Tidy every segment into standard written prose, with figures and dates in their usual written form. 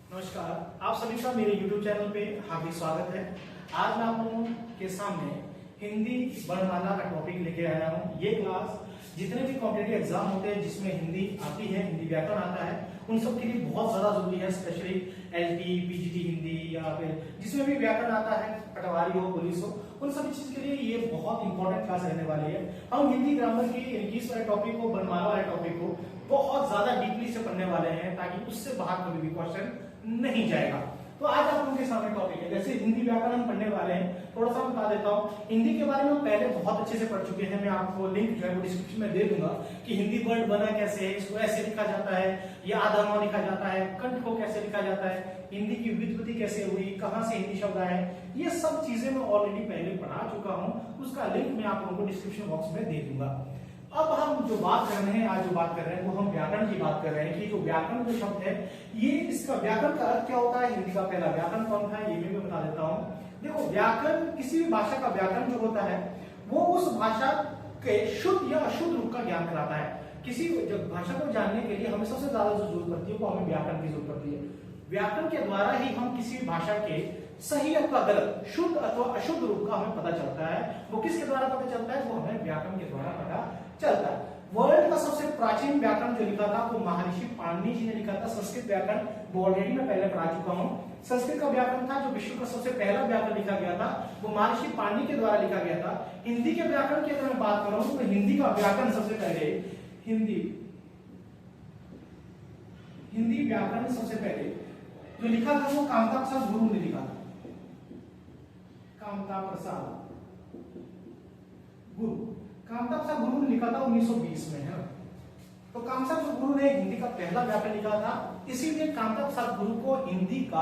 नमस्कार, आप सभी का मेरे YouTube चैनल पे हार्दिक स्वागत है। आज मैं आप लोगों के सामने हिंदी वर्णमाला का टॉपिक लेके आया हूँ। ये क्लास जितने भी कॉम्पिटिटिव एग्जाम होते हैं जिसमें हिंदी आती है, हिंदी व्याकरण आता है, उन सब के लिए बहुत ज्यादा जरूरी है। स्पेशली एलटी, पीजीटी हिंदी या फिर जिसमें भी व्याकरण आता है, पटवारी हो, पुलिस हो, उन सभी चीज के लिए ये बहुत इंपॉर्टेंट क्लास रहने वाली है। हम हिंदी ग्रामर की इस वाले टॉपिक को, वर्णमाला वाले टॉपिक को बहुत ज्यादा डीपली से पढ़ने वाले हैं ताकि उससे बाहर कभी भी क्वेश्चन नहीं जाएगा। तो आज आप उनके सामने टॉपिक है, जैसे हिंदी व्याकरण हम पढ़ने वाले हैं। थोड़ा सा बता देता हूँ, हिंदी के बारे में पहले बहुत अच्छे से पढ़ चुके हैं। मैं आपको लिंक जो है वो डिस्क्रिप्शन में दे दूंगा कि हिंदी वर्ड बना कैसे है, इसको ऐसे लिखा जाता है या आधा लिखा जाता है, कंठ को कैसे लिखा जाता है, हिंदी की व्युत्पत्ति कैसे हुई, कहाँ से हिंदी शब्द आए, ये सब चीजें मैं ऑलरेडी पहले पढ़ा चुका हूँ। उसका लिंक मैं आप लोगों को डिस्क्रिप्शन बॉक्स में दे दूंगा। अब हम जो बात कर रहे हैं, आज जो बात कर रहे हैं वो हम व्याकरण की बात कर रहे हैं कि जो व्याकरण जो शब्द है, ये इसका व्याकरण का अर्थ क्या होता है। हिंदी का पहला व्याकरण कौन था, ये भी मैं बता देता हूँ। देखो, व्याकरण किसी भी भाषा का व्याकरण जो होता है वो उस भाषा के शुद्ध या अशुद्ध रूप का ज्ञान कराता है। किसी भाषा को जानने के लिए हमें सबसे ज्यादा जो जरूरत पड़ती है वो हमें व्याकरण की जरूरत पड़ती है। व्याकरण के द्वारा ही हम किसी भी भाषा के सही अथवा गलत, शुद्ध अथवा अशुद्ध रूप का हमें पता चलता है। वो किसके द्वारा पता चलता है, वो हमें व्याकरण के द्वारा पता चलता है। वर्ल्ड का सबसे प्राचीन व्याकरण जो लिखा था वो महर्षि पाणिनि जी ने लिखा था। संस्कृत व्याकरण वो ऑलरेडी मैं पहले पढ़ा चुका हूँ। संस्कृत का व्याकरण था जो विश्व का सबसे पहला व्याकरण लिखा गया था, वो महर्षि पाणिनि के द्वारा लिखा गया था। हिंदी के व्याकरण की अगर मैं बात कर रहा हूँ तो हिंदी का व्याकरण सबसे पहले हिंदी व्याकरण सबसे पहले जो लिखा था वो कामता प्रसाद गुरु ने लिखा था। कामता प्रसाद गुरु ने लिखा था 1920 में, है ना। तो कामता प्रसाद गुरु ने हिंदी का पहला व्याकरण लिखा था, इसीलिए कामता प्रसाद गुरु को हिंदी का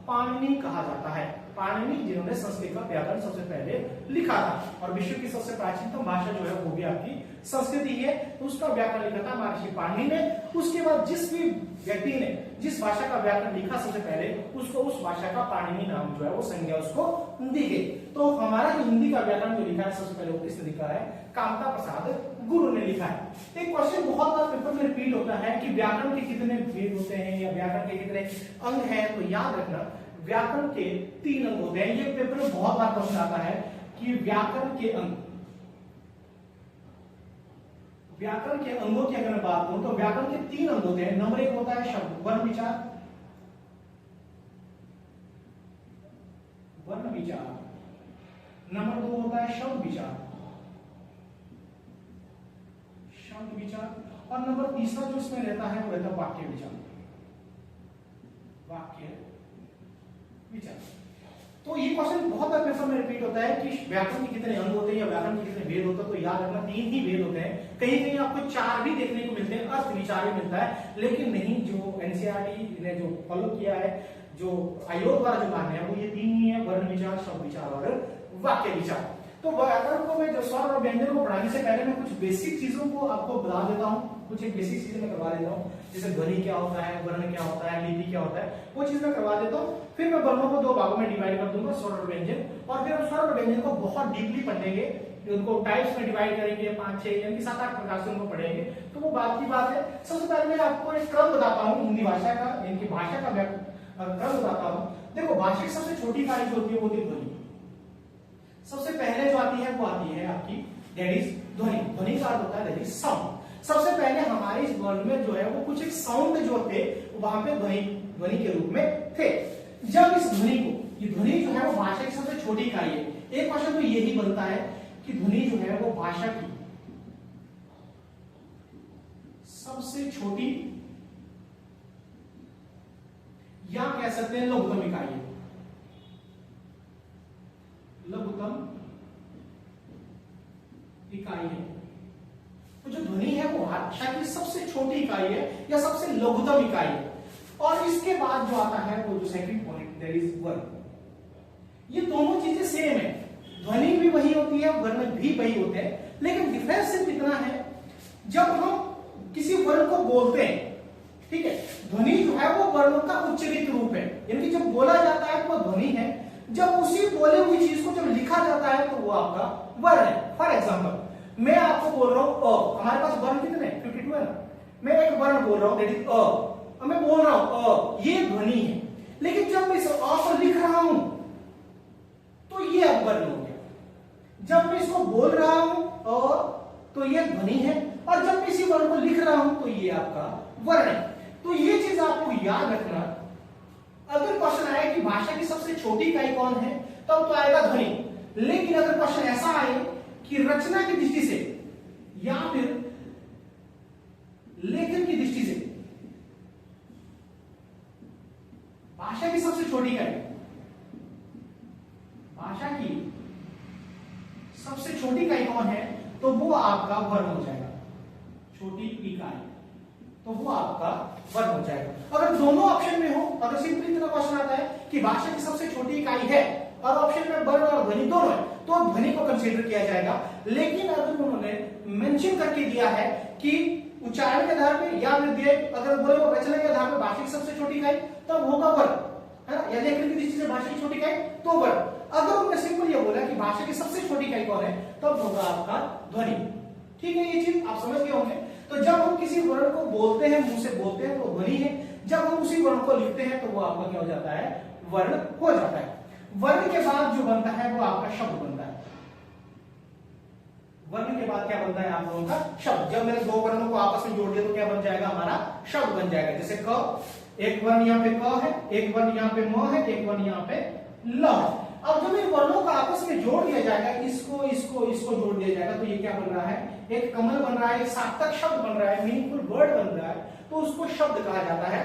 पाणिनि कहा जाता है। पाणिनि जिन्होंने संस्कृत का व्याकरण सबसे पहले लिखा था, और विश्व की सबसे प्राचीनतम भाषा जो है वो भी आपकी संस्कृत ही है। तो उसका व्याकरण लिखा था महर्षि पाणिनि ने। उसके बाद जिस भी व्यक्ति ने जिस भाषा का व्याकरण लिखा सबसे पहले, उसको उस भाषा का पाणिनि नाम जो है वो संज्ञा उसको दी गई। तो हमारा हिंदी का व्याकरण जो लिखा है सबसे पहले वो किसने लिखा है, कामता प्रसाद गुरु ने लिखा है। एक क्वेश्चन बहुत बार पेपर में रिपीट होता है कि व्याकरण के कितने भेद होते हैं या व्याकरण के कितने अंग हैं। तो याद रखना, व्याकरण के 3 अंग होते हैं। ये पेपर में बहुत बार क्वेश्चन आता है कि व्याकरण के अंगों की अगर मैं बात करूं तो व्याकरण के 3 अंग होते हैं। नंबर 1 होता है शब्द वर्ण विचार, नंबर 2 होता है शब्द विचार, और नंबर तीसरा जो इसमें रहता है वो रहता है वाक्य विचार। तो ये क्वेश्चन बहुत बार पेपर में रिपीट होता है कि व्याकरण के कितने अंग होते हैं या व्याकरण के कितने भेद होते हैं। तो याद रखना 3 ही भेद होते हैं। कहीं कहीं आपको 4 भी देखने को मिलते हैं, अर्थ विचार भी मिलता है, लेकिन नहीं, जो एनसीईआरटी ने जो फॉलो किया है, जो आयोग द्वारा जो मान्य है वो ये 3 ही है, वर्ण विचार, शब्द विचार और वाक्य विचार। तो व्याकरण को मैं जो स्वर और व्यंजन को पढ़ाने से पहले मैं कुछ बेसिक चीजों को आपको बता देता हूँ, कुछ एक बेसिक चीजें मैं करवा देता हूँ। जैसे ध्वनि क्या होता है, वर्ण क्या होता है, लिपि क्या होता है, वो चीज मैं करवा देता हूँ। फिर मैं वर्णों को 2 भागों में डिवाइड कर दूंगा, स्वर और व्यंजन, और फिर हम स्वर और व्यंजन को बहुत डीपली पढ़ेंगे। उनको टाइप्स में डिवाइड करेंगे, 5-6 यानी 7-8 प्रकार से उनको पढ़ेंगे। तो वो बात की बात है। सबसे पहले मैं आपको एक क्रम बताता हूँ हिंदी भाषा का, इनकी भाषा का क्रम बताता हूँ। देखो, भाषा की सबसे छोटी इकाई जो होती है वो होती है ध्वनि। सबसे पहले जो आती है वो आती है आपकी दैट इज ध्वनि। ध्वनि का अर्थ होता है दैट इज साउंड। सबसे पहले हमारे इस वर्ल्ड में जो है वो कुछ एक साउंड जो थे वहां पे ध्वनि के रूप में थे। जब इस ध्वनि को, ये ध्वनि जो है वो भाषा की सबसे छोटी इकाई है। एक क्वेश्चन तो यही बनता है कि ध्वनि जो है वो भाषा की सबसे छोटी या कह सकते हैं लघुत्तम इकाई है। लघुत्तम इकाई है। तो जो ध्वनि है वो भाषा की सबसे छोटी इकाई है या सबसे लघुत्तम इकाई है। और इसके बाद जो आता है वो जो सेकंड पॉइंट दैट इज वर्ण। ये दोनों चीजें सेम है, ध्वनि भी वही होती है, वर्ण भी वही होते हैं, लेकिन डिफरेंस सिर्फ इतना है जब हम किसी वर्ण को बोलते हैं, ठीक है, ध्वनि जो है वो वर्णों का उच्चरित रूप है, यानी कि जब बोला जाता है तो वो ध्वनि है, जब उसी बोले हुई चीज को जब लिखा जाता है तो वो आपका वर्ण है। फॉर एग्जाम्पल, मैं आपको बोल रहा हूं अ, हमारे पास वर्ण कितने 52 है ना। मैं एक वर्ण बोल रहा हूं दैट इज अ, मैं बोल रहा हूं अ, ये ध्वनि है। लेकिन जब मैं इस अ को लिख रहा हूं तो ये अब वर्ण हो गया। जब मैं इसको बोल रहा हूं तो ये ध्वनि है, और जब मैं इसी वर्ण को लिख रहा हूं तो ये आपका वर्ण है। तो ये चीज आपको याद रखना। अगर क्वेश्चन आए कि भाषा की सबसे छोटी इकाई कौन है, तब तो आएगा ध्वनि। लेकिन अगर क्वेश्चन ऐसा आए कि रचना की दृष्टि से या फिर लेखन की दृष्टि से भाषा की सबसे छोटी इकाई, भाषा की सबसे छोटी इकाई कौन है, तो वो आपका वर्ण हो जाएगा। छोटी इकाई तो वो आपका वर्ण हो जाएगा। अगर दोनों ऑप्शन में हो, अगर सिंपली इतना क्वेश्चन आता है कि भाषा की सबसे छोटी इकाई है और ऑप्शन में वर्ण और ध्वनि दोनों है, तो ध्वनि को कंसीडर किया जाएगा। लेकिन अगर उन्होंने मेंशन करके दिया है कि उच्चारण के आधार पर या अगर बोले रचना के आधार पर भाषा की सबसे छोटी इकाई, तब होगा वर्ण, है ना, या लेखन की दृष्टि से भाषा की छोटी इकाई तो वर्ण। अगर उन्होंने सिंपल ये बोला कि भाषा की सबसे छोटी इकाई कौन है, तब होगा आपका ध्वनि। ठीक है, ये चीज आप समझ गए होंगे। तो जब हम किसी वर्ण को बोलते हैं, मुंह से बोलते हैं, तो ध्वनि है। जब हम उसी वर्ण को लिखते हैं तो वो आपका क्या हो जाता है, वर्ण हो जाता है। वर्ण के बाद जो बनता है वो आपका शब्द बनता है। वर्ण के बाद क्या बनता है आप लोगों का शब्द। जब मैंने दो वर्णों को आपस में जोड़ दिया तो क्या बन जाएगा, हमारा शब्द बन जाएगा। जैसे क, एक वर्ण यहाँ पे क है, एक वर्ण यहाँ पे म है, एक वर्ण यहाँ पे ल है। अब जब इन वर्णों को आपस में जोड़ दिया जाएगा, इसको इसको इसको जोड़ दिया जाएगा, तो ये क्या बन रहा है, एक कमल बन रहा है, एक सार्थक शब्द बन रहा है, मीनिंगफुल वर्ड बन रहा है, तो उसको शब्द कहा जाता है।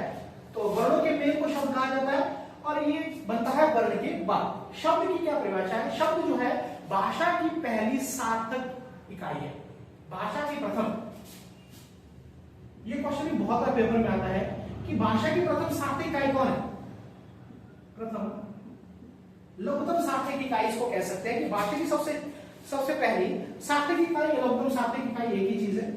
तो वर्णों के मेल को शब्द कहा जाता है, और ये बनता है वर्ण के बाद। शब्द की क्या परिभाषा है, शब्द जो है भाषा की पहली सार्थक इकाई है, भाषा की प्रथम। ये क्वेश्चन भी बहुत बार पेपर में आता है कि भाषा की प्रथम सार्थक इकाई कौन है। प्रथम लघुत्तम सार्थक इकाई इसको कह सकते हैं कि भाषा की सबसे पहली सार्थक इकाई या लघुत्तम सार्थक इकाई एक ही चीज है।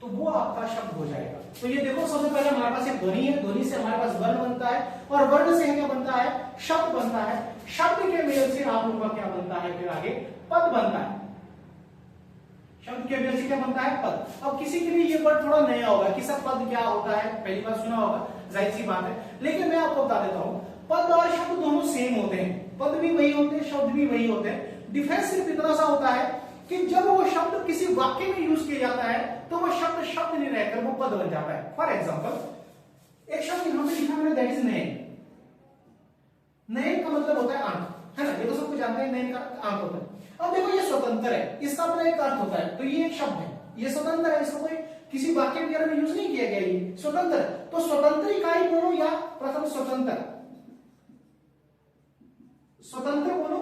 तो वो आपका शब्द हो जाएगा। तो ये देखो, सबसे पहले हमारे पास एक ध्वनि है, ध्वनि से हमारे पास वर्ण बनता है, और वर्ण से क्या बनता है, शब्द बनता है। शब्द के मेल से आप लोगों का क्या बनता है, फिर आगे पद बनता है। शब्द के मेल से क्या बनता है, पद। अब किसी के लिए ये वर्ड थोड़ा नया होगा कि सब पद क्या होता है, पहली बार सुना होगा, जाहिर सी बात है। लेकिन मैं आपको बता देता हूं, पद और शब्द दोनों सेम होते हैं, पद भी वही होते हैं, शब्द भी वही होते हैं। डिफरेंस सिर्फ इतना सा होता है कि जब वो शब्द किसी वाक्य में यूज किया जाता है तो वो शब्द शब्द नहीं रहकर वो पद बन जाता है। फॉर एग्जाम्पल, एक शब्द यहां पे लिखा मैंने, दैट इज नयन। नयन का मतलब होता है आंख, है ना, ये तो सबको जानते हैं, नयन का आंख होता है। अब देखो, ये स्वतंत्र है, इसका अपना एक अर्थ होता है, तो ये एक शब्द है, ये स्वतंत्र है, इसको कोई किसी वाक्य वगैरह में यूज नहीं किया गया, ये स्वतंत्र। तो स्वतंत्र इकाई बोलो या प्रथम स्वतंत्र, स्वतंत्र बोलो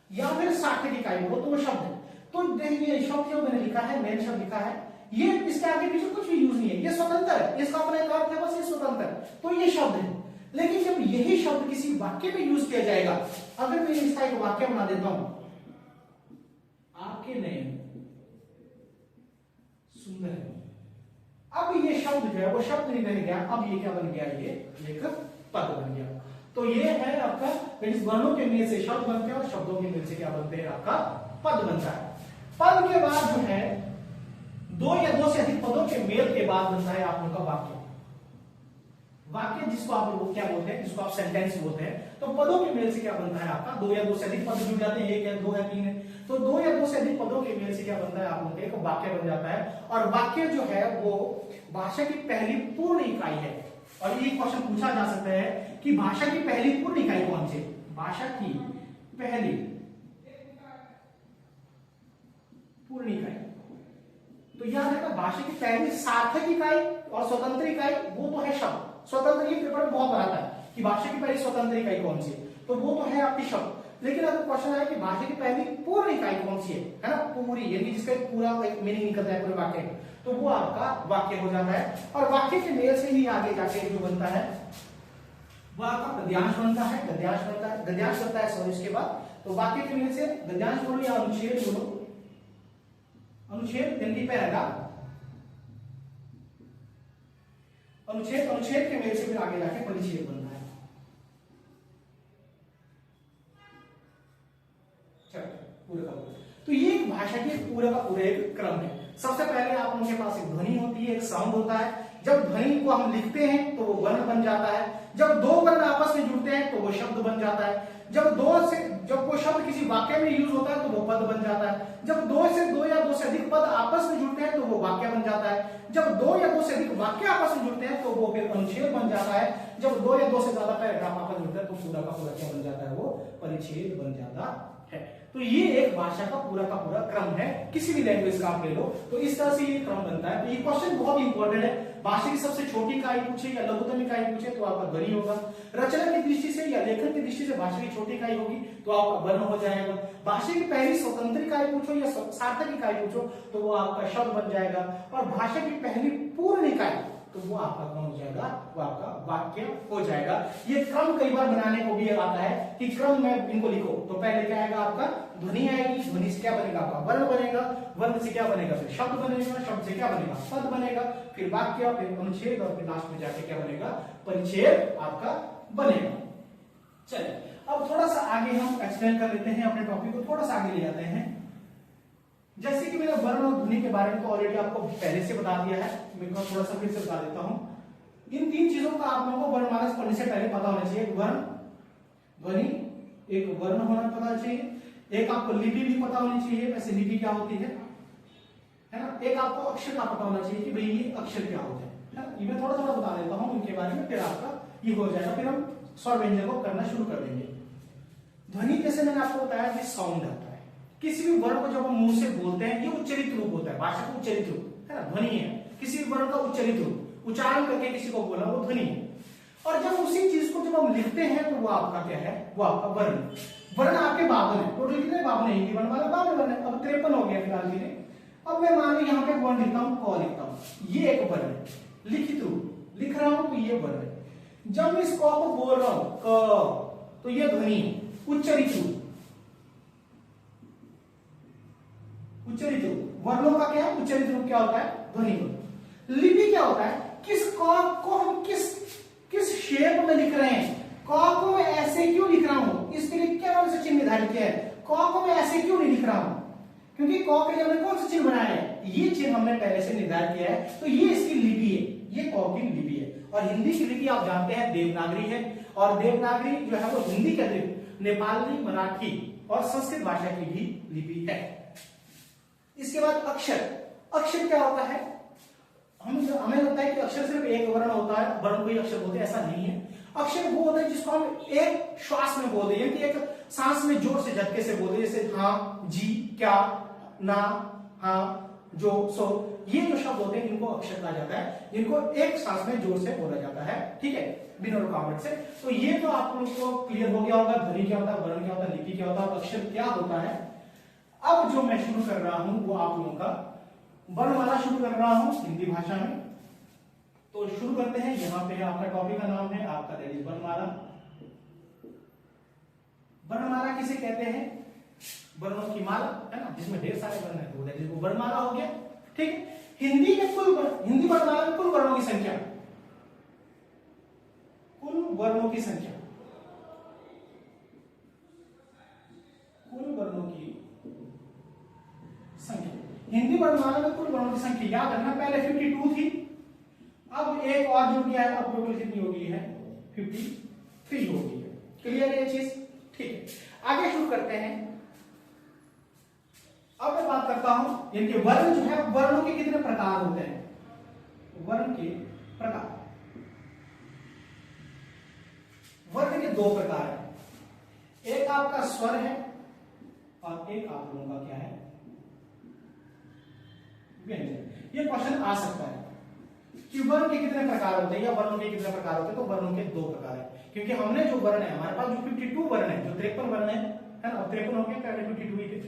या फिर सार्थक इकाई बोलो, तो वो शब्द है। तो देखिए, शब्द जो मैंने लिखा है, नयन शब्द लिखा है, ये इसके आगे पीछे कुछ भी यूज नहीं है, ये स्वतंत्र है, इसका अपना एक अर्थ है, बस ये स्वतंत्र, तो ये शब्द है। लेकिन जब यही शब्द किसी वाक्य में यूज किया जाएगा, अगर मैं इसका एक वाक्य बना देता हूं, आपके नयन सुंदर है, अब ये शब्द जो है वो शब्द नहीं बन गया, अब ये क्या बन गया, ये एक पद बन गया। तो ये है आपका, इस वर्णों के मेल से शब्द बनते हैं और शब्दों के मेल से क्या बनते हैं, आपका पद बनता है। पद के बाद जो है दो या दो से अधिक पदों के मेल के बाद बनता है आप लोगों का वाक्य। वाक्य जिसको आप लोग क्या बोलते हैं, जिसको आप सेंटेंस बोलते हैं। तो पदों के मेल से क्या बनता है आपका, दो या दो से अधिक पद जुड़ जाते हैं, एक या दो या तीन है, तो दो या दो से अधिक पदों के मेल से क्या बनता है आप लोगों का एक वाक्य बन जाता है। और वाक्य जो है वो भाषा की पहली पूर्ण इकाई है। और ये क्वेश्चन पूछा जा सकता है कि भाषा की पहली पूर्ण इकाई कौन सी, भाषा की पहली पूर्ण इकाई। तो याद रखना, भाषा की पहली सार्थक इकाई और स्वतंत्र इकाई वो तो है शब्द। स्वतंत्र, ये पेपर में बहुत बार आता है कि भाषा की पहली स्वतंत्र इकाई कौन सी है, तो वो तो है आपकी शब्द। लेकिन अगर क्वेश्चन आया कि भाषा की पहली पूर्ण इकाई कौन सी है ना, पूरी, यानी जिसका पूरा एक मीनिंग निकलता है पूरे वाक्य का, तो वो आपका वाक्य हो जाता है। और वाक्य के मेल से ही आगे जाके जो बनता है वो आपका गद्यांश बनता है, गद्यांश बनता है, गद्यांश बनता है, सॉरी, इसके बाद। तो वाक्य के मेल से गद्यांश बोलो या अनुच्छेद बोलो, अनुच्छेद यानी पैराग्राफ, अनुच्छेद, अनुच्छेद के मेल से फिर आगे जाके परिच्छेद बनता है। पूरे का पूरा, तो ये भाषा के पूरे का पूरा एक क्रम है। सबसे पहले आप लोगों के पास एक ध्वनि होती है, एक साउंड होता है, जब ध्वनि को हम लिखते हैं तो वो वर्ण बन जाता है, जब दो वर्ण आपस में जुड़ते हैं तो वो शब्द बन जाता है, जब वो शब्द किसी वाक्य में यूज होता है तो वो पद बन जाता है, जब दो या दो से अधिक पद आपस में जुड़ते हैं तो वो वाक्य बन जाता है, जब दो या दो से अधिक वाक्य आपस में जुड़ते हैं तो वो फिर अनुच्छेद बन जाता है, जब दो या दो से ज्यादा पैराग्राफ आपस में जुड़ते हैं तो पूरा का पूरा क्या बन जाता है, वो परिच्छेद बन जाता है। तो ये एक भाषा का पूरा क्रम है, किसी भी लैंग्वेज का आप ले लो तो इस तरह से ये क्रम बनता है। तो ये क्वेश्चन बहुत इंपॉर्टेंट है। भाषा की सबसे छोटी इकाई पूछे या लघुत्तम इकाई पूछे तो आपका ध्वनि होगा, रचना की दृष्टि से या लेखन की दृष्टि से भाषा की छोटी इकाई होगी तो आपका वर्ण हो जाएगा। भाषा की पहली स्वतंत्र इकाई पूछो या सार्थक इकाई पूछो तो वो आपका शब्द बन जाएगा, और भाषा की पहली पूर्ण इकाई तो वो आपका कौन हो जाएगा, वो आपका वाक्य हो जाएगा। ये क्रम कई बार बनाने को भी आता है कि क्रम में इनको लिखो तो पहले क्या आएगा आपका ध्वनि आएगी, ध्वनि से क्या बनेगा आपका वर्ण बनेगा, वर्ण से क्या बनेगा फिर शब्द बनेगा, शब्द से क्या बनेगा पद बनेगा, फिर वाक्य, फिर अनुच्छेद और फिर लास्ट में जाके क्या बनेगा परिच्छेद आपका बनेगा। चलिए अब थोड़ा सा आगे हम एक्सप्लेन कर लेते हैं, अपने टॉपिक को थोड़ा सा आगे ले जाते हैं। जैसे कि मैंने वर्ण और ध्वनि के बारे में तो ऑलरेडी आपको पहले से बता दिया है, मैं थोड़ा सा फिर से बता देता हूं। इन तीन चीजों का आप लोगों को वर्णमाला पढ़ने से पहले पता होना चाहिए। वर्ण, ध्वनि, एक वर्ण होना पता चाहिए, एक आपको लिपि भी पता होनी चाहिए, वैसे लिपि क्या होती है ना, एक आपको अक्षर का पता होना चाहिए कि भाई ये अक्षर क्या होते हैं। ये मैं थोड़ा थोड़ा बता देता हूँ उनके बारे में, फिर आपका ये हो जाएगा, फिर हम स्वर व्यंजन को करना शुरू कर देंगे। ध्वनि जैसे मैंने आपको बताया कि साउंड आता है, किसी भी वर्ण को जब हम मुंह से बोलते हैं ये उच्चरित रूप होता है, भाषा का उच्चरित रूप है ना, ध्वनि है। किसी भी वर्ण का उच्चरित रूप, उच्चारण करके किसी को बोला वो ध्वनि है। और जब उसी चीज को जब हम लिखते हैं तो वो आपका क्या है, वो आपका वर्ण। वर्ण आपके 52 है, टोटल कितने 52 है, हिंदी वर्ण वाला 52 वर्ण है, अब 53 हो गया फिलहाल के लिए। अब मैं मान लो यहाँ पे वर्ण लिखता हूँ, क लिखता हूँ, ये एक वर्ण है, लिखित रूप लिख रहा हूं तो ये वर्ण है। जब मैं इस क को बोल रहा हूं क, तो ये ध्वनि है, उच्चरित रूप। उच्चरित रूप वर्णों का क्या है, उच्चरित रूप क्या होता है, ध्वनि वर्ण। लिपि क्या होता है, किस क को हम किस शेप में लिख रहे हैं, क को मैं ऐसे क्यों लिख रहा हूं, इसके लिए क्या मैंने से चिन्ह निर्धारित किया है, क को मैं ऐसे क्यों नहीं लिख रहा हूं, क्योंकि क के लिए हमने कौन सा चिन्ह बनाया है, ये चिन्ह हमने पहले से निर्धारित किया है, तो ये इसकी लिपि है, ये क की लिपि है। और हिंदी की लिपि आप जानते हैं देवनागरी है, और देवनागरी जो है वो हिंदी के अतिरिक्त नेपाली, मराठी और संस्कृत भाषा की भी लिपि है। इसके बाद अक्षर, अक्षर क्या होता है, हमें लगता है कि अक्षर सिर्फ एक वर्ण होता है, वर्ण कोई अक्षर बोलते हैं, ऐसा नहीं है। अक्षर वो होता है जिसको हम एक श्वास में बोलते हैं, कि एक सांस में जोर से झटके से बोलते हैं, जैसे हाँ, जी, क्या, ना, हाँ, जो, सो, ये जो शब्द होते हैं इनको अक्षर कहा जाता है, जिनको एक सांस में जोर से बोला जाता है, ठीक है, बिना रुकावट से। तो ये तो आप लोगों को क्लियर हो गया होगा, ध्वनि क्या होता है, वर्ण क्या होता है, लिपि क्या होता है, अक्षर क्या होता है। अब जो मैं शुरू कर रहा हूं वो आप लोगों का वर्णमाला शुरू कर रहा हूं हिंदी भाषा में। तो शुरू करते हैं, यहाँ पे आपका टॉपिक का नाम है आपका दैट इज वर्णमाला। वर्णमाला किसे कहते हैं, वर्णों की माला है ना, जिसमें ढेर सारे वर्ण है, तो दैट इज वर्णमाला हो गया, ठीक है। हिंदी वर्णमाला में कुल वर्णों की संख्या, कुल वर्णों की संख्या, कुल वर्णों की संख्या, हिंदी वर्णमाला में कुल वर्णों की संख्या याद रखना, पहले 52 थी, अब एक और जो किया है, अब टोटल कितनी हो गई है, 53 हो गई है। क्लियर है ये चीज, ठीक है। आगे शुरू करते हैं। अब मैं बात करता हूं, यानी वर्ण जो है, वर्णों के कितने प्रकार होते हैं, वर्ण के प्रकार, वर्ण के 2 प्रकार है, एक आपका स्वर है और एक आप लोगों का क्या है, व्यंजन। ये क्वेश्चन आ सकता है कि वर्ण के कितने प्रकार होते हैं या वर्णों के कितने प्रकार होते हैं, तो वर्णों के 2 प्रकार है, क्योंकि हमने जो वर्ण है, हमारे पास जो 52 वर्ण है, जो 53 वर्ण है ना, 53 हो गया, पहले 52 ही थे,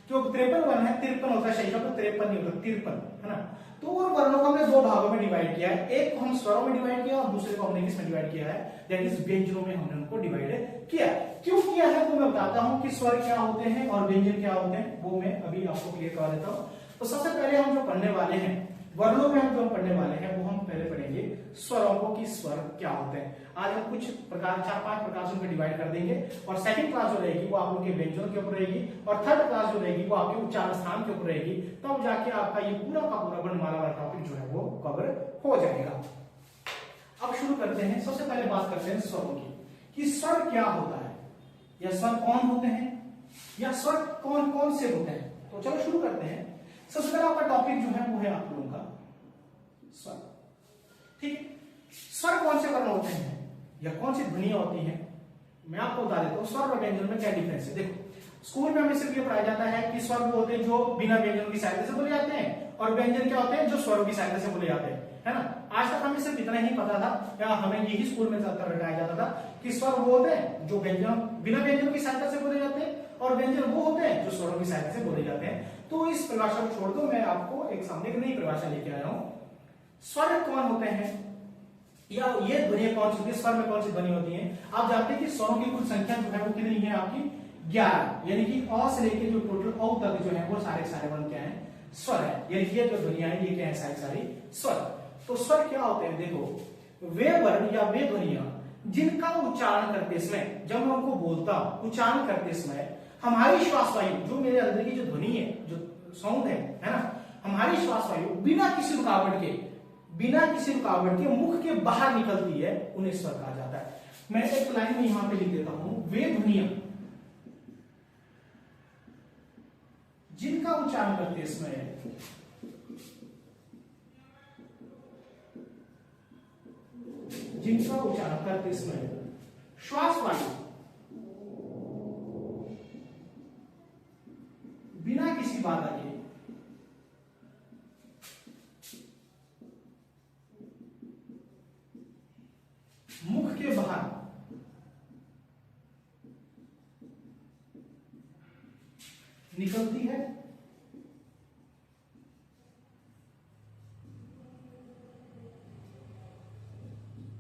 जो 53 वर्ण है, 53 होता है सही शब्द, 53 नहीं होता, 53 है ना। तो उन वर्णों को हमने 2 भागों में डिवाइड किया है, एक को हम स्वरों में डिवाइड किया और दूसरे को हमने किसमें डिवाइड किया है, दैट इज व्यंजनों में हमने उनको डिवाइड किया। क्यों किया है तो मैं बताता हूं कि स्वर क्या होते हैं और व्यंजन क्या होते हैं, वो मैं अभी आपको क्लियर करवा देता हूं। तो सबसे पहले हम जो पढ़ने वाले हैं वर्णों में हम जो पढ़ने वाले हैं वो हम पहले पढ़ेंगे स्वरों को कि स्वर क्या होते हैं। आज हम कुछ प्रकार 4-5 प्रकार से उनको डिवाइड कर देंगे और सेकंड क्लास जो रहेगी वो आप लोगों के व्यंजनों के ऊपर रहेगी और थर्ड क्लास जो रहेगी वो आपके उच्चारण स्थान के ऊपर रहेगी। तब जाके आपका ये पूरा का पूरा वर्णमाला वाला टॉपिक जो है वो कवर हो जाएगा। अब शुरू करते हैं। सबसे पहले बात करते हैं स्वरों की कि स्वर क्या होता है या स्वर कौन होते हैं या स्वर कौन कौन से होते हैं। तो चलो शुरू करते हैं। सबसे पहले आपका टॉपिक जो है वो है आप लोगों का स्वर। ठीक है, स्वर कौन से वर्ण होते हैं या कौन सी ध्वनियां होती हैं मैं आपको बता देता हूं। स्वर और व्यंजन में क्या डिफरेंस है। देखो स्कूल में हमें सिर्फ ये पढ़ाया जाता है कि स्वर वो होते हैं जो बिना व्यंजनों की सहायता से बोले जाते हैं और व्यंजन क्या होते हैं जो स्वरों की सहायता से बोले जाते हैं, है ना। आज तक हमें सिर्फ इतना ही पता था या हमें यही स्कूल में बताया जाता था कि स्वर वो होते हैं जो व्यंजन बिना व्यंजनों की सहायता से बोले जाते हैं और व्यंजन वो होते हैं जो स्वरों की सहायता से बोले जाते हैं। तो इस परिभाषा को छोड़ दो, मैं आपको एक सामने एक नई परिभाषा लेके आया हूं। स्वर कौन होते हैं या ये ध्वनियां कौन सी होती है, स्वर में कौन सी ध्वनि होती है। आप जानते हैं कि स्वरों की कुल संख्या जो है वो कितनी है आपकी 11, यानी कि अ से लेकर जो टोटल औ तक जो है वो सारे वर्ण क्या है स्वर है। यानी कि ये जो ध्वनियां है ये क्या है सारी स्वर। तो स्वर क्या होते हैं, देखो वे वर्ण या वे ध्वनियां जिनका उच्चारण करते समय जब मैं उनको बोलता हूं उच्चारण करते समय हमारी श्वास वायु जो मेरे अंदर की जो ध्वनि है जो साउंड है ना, हमारी श्वास वायु बिना किसी रुकावट के मुख के बाहर निकलती है, उन्हें स्वर कहा जाता है। मैं एक लाइन में यहां पे लिख देता हूं, वे ध्वनियां जिनका उच्चारण करते समय श्वास वायु बिना किसी बाधा के मुख के बाहर निकलती है,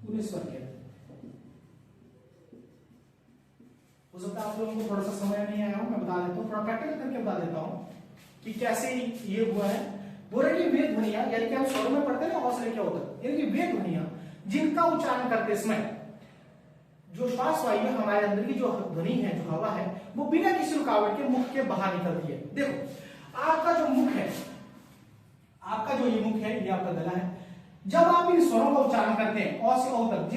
उन्हें स्वर कहते हैं। हो सकता है आप लोगों को थोड़ा सा समय नहीं आया हो, मैं बता देता हूं, थोड़ा प्रैक्टिकल करके बता देता हूं कि कैसे ये हुआ है। बोल रहे कि वे ध्वनियां यानी कि हम स्वरों में पढ़ते हैं ना क्या होता है, यानी कि वे ध्वनियां जिनका उच्चारण करते समय जो श्वास वायु हमारे अंदर की जो ध्वनि है जो हवा है वो बिना किसी रुकावट के मुख के बाहर निकलती है। देखो आपका जो मुख है, आपका जो ये मुख है ये आपका गला है। जब आप इन स्वरों का उच्चारण करते हैं अ से औ तक,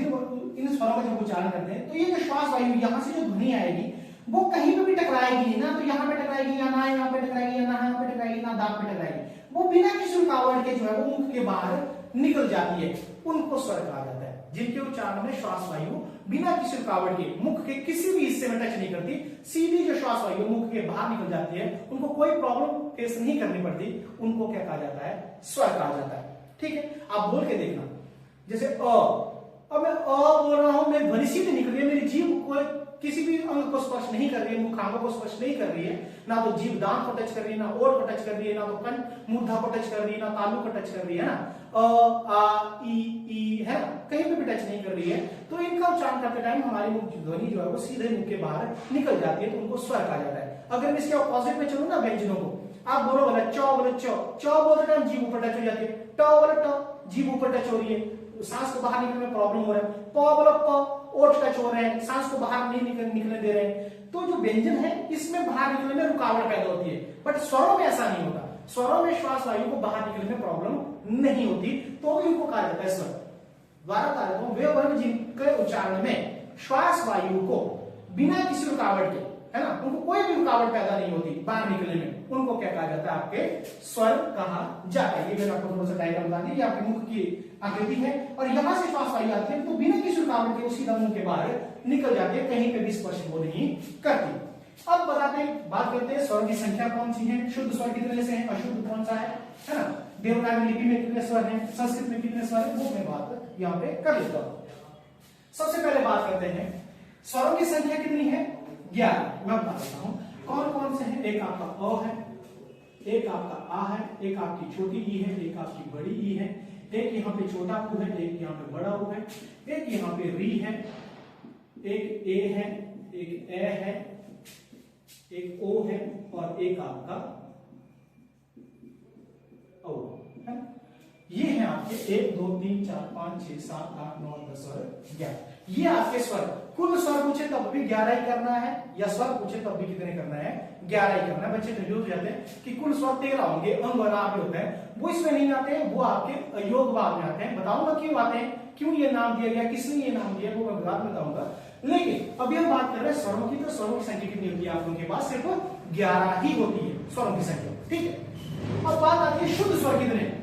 इन स्वरों का जब उच्चारण करते हैं तो ये जो श्वास वायु यहां से जो ध्वनि आएगी वो कहीं पे भी टकराएगी नहीं, ना तो यहाँ पे टकराएगी या ना यहाँ पे टकराएगी या ना यहाँ पे टकराएगी ना दांत पे टकराएगी, वो बिना किसी रुकावट के जो है वो मुख के बाहर निकल जाती है, उनको स्वर कहा जाता है। जिनके उच्चारण में श्वास वायु बिना किसी रुकावट के मुख के किसी भी हिस्से में टच नहीं करती, सीधी जो श्वास वायु मुख के बाहर निकल जाती है, उनको कोई प्रॉब्लम फेस नहीं करनी पड़ती, उनको क्या कहा जाता है स्वर कहा जाता है। ठीक है, आप बोल के देखना, जैसे अब मैं बोल रहा हूं, मैं ध्वनि सीधे निकल रही है, मेरी जीभ कोई किसी भी अंग को स्पर्श नहीं कर रही है, मुखांगों को स्पर्श नहीं कर रही है, ना तो जीभ दांत को टच कर रही है, ना ओठ को टच कर रही है, ना तो कंठ मूर्धा को टच कर रही है, ना तालु को टच कर रही है ना, आ ई है ना, कहीं पे भी टच नहीं कर रही है। तो इनका उच्चारण करते टाइम हमारी मुख की ध्वनि जो है वो सीधे मुख के बाहर निकल जाती है, तो उनको स्वर कहा जाता है। अगर मैं इसके ऑपोजिट में चलूं ना व्यंजनों को, आप बोलो बोला चौ बोलते टाइम जीभ ऊपर टच हो जाती है, ट बोला ट जीभ ऊपर टच हो रही है, सांस को बाहर निकलने में प्रॉब्लम हो रहा है, प बोला प ओठ टच हो रहे हैं, सांस को बाहर नहीं निकलने दे रहे हैं। तो जो व्यंजन है इसमें बाहर निकलने में रुकावट पैदा होती है, बट स्वरों में ऐसा नहीं होता। स्वरों में श्वास वायु को बाहर निकलने में प्रॉब्लम नहीं होती, तो इनको कहा जाता है स्वर। द्वारा कहा जाता है वे वर्ण जिनके उच्चारण में श्वास वायु को बिना किसी रुकावट के, है ना, उनको कोई भी रुकावट पैदा नहीं होती बाहर निकलने में, उनको क्या कहा जाता है आपके स्वर कहा जाता है। ये मैंने आपको थोड़ा सा डायग्राम बता दी, आपके मुख की आकृति है और यहां से श्वास वायु आती है तो बिना किसी रुकावट के सीधा मुंह के बाहर निकल जाती है, कहीं पे भी स्पर्श वो नहीं करती। अब बात करते हैं स्वर की संख्या कौन सी है, शुद्ध स्वर कितने से है, अशुद्ध कौन सा है ना, देवनागरी लिपि में कितने स्वर हैं, संस्कृत में कितने स्वर है, वो मैं बात यहाँ पे कर लेता हूं। सबसे पहले बात करते हैं स्वरों की संख्या कितनी है, 11। मैं बता देता हूं कौन कौन से हैं। एक आपका अ है, एक आपका आ है, एक आपकी छोटी ई है, एक आपकी बड़ी ई है, एक यहाँ पे छोटा ऊ है, एक यहाँ पे बड़ा ऊ है, एक यहाँ पे री है, एक ए है, एक ए है, एक ओ है और एक आपका औ है। आपके 1 2 3 4 5 6 7 8 9 10 और 11। ये आपके स्वर। कुल स्वर पूछे तब भी 11 ही करना है, या स्वर पूछे तब भी कितने करना है? 11 ही करना है। बच्चे कंफ्यूज हो जाते हैं कि कुल स्वर 13 होंगे, अंग और आप होते हैं, वो इसमें नहीं आते हैं, वो आपके अयोग भाग में आते हैं। बताऊंगा क्यों आते हैं, क्यों ये नाम दिया गया, किसने ये नाम दिया, वो मैं बाद में बताऊंगा। लेकिन अभी हम बात कर रहे हैं स्वरों की, तो स्वरों की संख्या कितनी होती है आप लोगों के पास? सिर्फ 11 ही होती है स्वरों की संख्या, ठीक है। अब बात आती है शुद्ध स्वर कितने।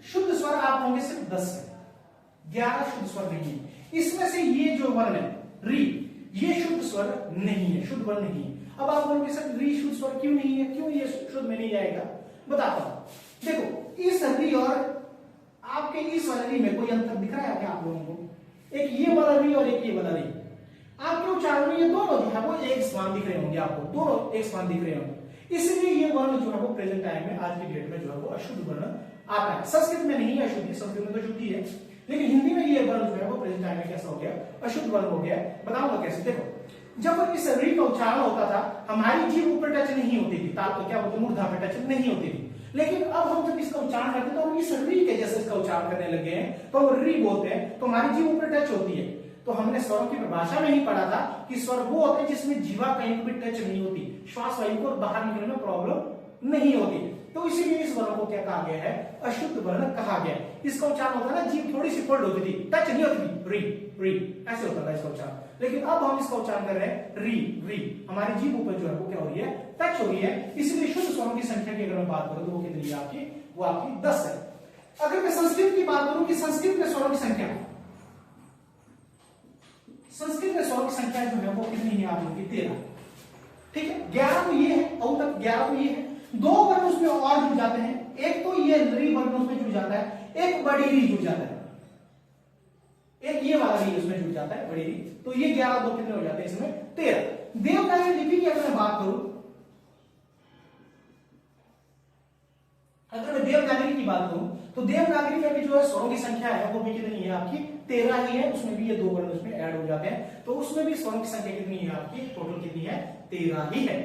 शुद्ध स्वर आप होंगे सिर्फ 10 है, 11 शुद्ध स्वर नहीं है। इसमें से ये जो वर्ण है री, ये शुद्ध स्वर नहीं है, शुद्ध वर्ण नहीं है। अब आप बोलोगे सर री शुद्ध स्वर क्यों नहीं है, क्यों ये शुद्ध में नहीं जाएगा? बताता हूं। देखो इस री और आपके इस वाले री में कोई अंतर दिख रहा है क्या आप लोगों को? एक ये वाला री और एक ये वाला री, आपके उच्चारण में ये दोनों जो है वो एक समान दिख रहे होंगे, आपको दोनों एक समान दिख रहे होंगे। इसलिए ये वर्ण जो है वो प्रेजेंट टाइम में, आज की डेट में जो है वो अशुद्ध वर्ण आता है। संस्कृत में नहीं है अशुद्धि, संस्कृत में तो शुद्धि है, लेकिन हिंदी में ये वर्ण जो है वो प्रेजेंट टाइम में कैसा हो गया? अशुद्ध वर्ण हो गया। बताऊंगा कैसे। देखो जब इस री का उच्चारण होता था, हमारी जीभ ऊपर टच नहीं होती थी, ताल को क्या बोलते हैं, मूर्धा पे टच नहीं होती थी। लेकिन अब हम जब इसका उच्चारण करते हैं तो हम इस री के जैसे इसका उच्चारण करने लगे हैं, तो हम री बोलते हैं, तो हमारी जीभ ऊपर टच होती है। तो हमने स्वरों की परिभाषा में ही पढ़ा था कि स्वर वो होते हैं जिसमें जीवा कहीं भी टच नहीं होती, श्वास वायु को बाहर निकलने में प्रॉब्लम नहीं होती। तो इसीलिए इस वर्ण को क्या कहा गया है? अशुद्ध वर्ण कहा गया है। इसका उच्चारण होता है ना, जीभ थोड़ी सी फोल्ड होती थी, टच नहीं होती थी, री री ऐसे होता था इसका उच्चारण। लेकिन अब हम इसका उच्चारण कर रहे हैं री री, हमारी जीभ ऊपर जो है वो क्या हो रही है? टच हो रही है। इसलिए शुद्ध स्वरों की संख्या की अगर मैं बात करूं तो वो कितनी है आपकी? वो आपकी 10 है। अगर मैं संस्कृत की बात करूं कि संस्कृत में स्वरों की संख्या, संस्कृत में स्वरों की संख्या जो है वो कितनी है आप लोगों की? 13, ठीक है। 11 तो ये है, अब तक 11 तो ये है, दो वर्ण उसमें और जुड़ जाते हैं। एक तो ये री वर्ण उसमें जुड़ जाता है, एक बड़ी री जुड़ जाता है, एक ये वाला री उसमें जुड़ जाता है, बड़ी री। तो ये 11 दो कितने हो जाते हैं इसमें? 13। देवनागरी लिपि की अगर मैं बात करूं, अगर मैं देवनागरी की बात करूं तो देवनागरी में भी जो है स्वरों की संख्या है वो भी कितनी है आपकी? 13 ही है। उसमें भी ये दो वर्ण उसमें ऐड हो जाते हैं, तो उसमें भी स्वरों की संख्या कितनी है आपकी? टोटल कितनी है? 13 ही है।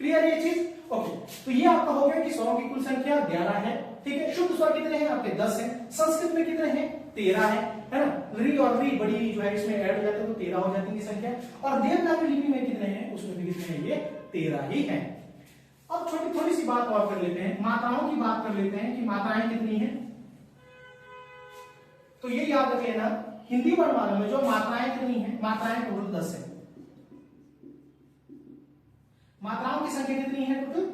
क्लियर ये चीज? ओके, तो ये आपका हो गया कि स्वरों की कुल संख्या 11 है, ठीक है। शुद्ध स्वर कितने हैं आपके? 10 हैं। संस्कृत में कितने हैं? 13 है ना। री और री बड़ी री जो है इसमें ऐड हो जाते हैं तो 13 हो जाती है संख्या। और देवनागरी लिपि में कितने हैं? उसमें भी कितने हैं? ये 13 ही है। अब छोटी थोड़ी सी बात और कर लेते हैं, मात्राओं की बात कर लेते हैं कि मात्राएं कितनी हैं। तो ये याद रख लेना, हिंदी वर्णमाला में जो मात्राएं कितनी हैं? मात्राएं टोटल 10 है। मात्राओं की संख्या कितनी है? टोटल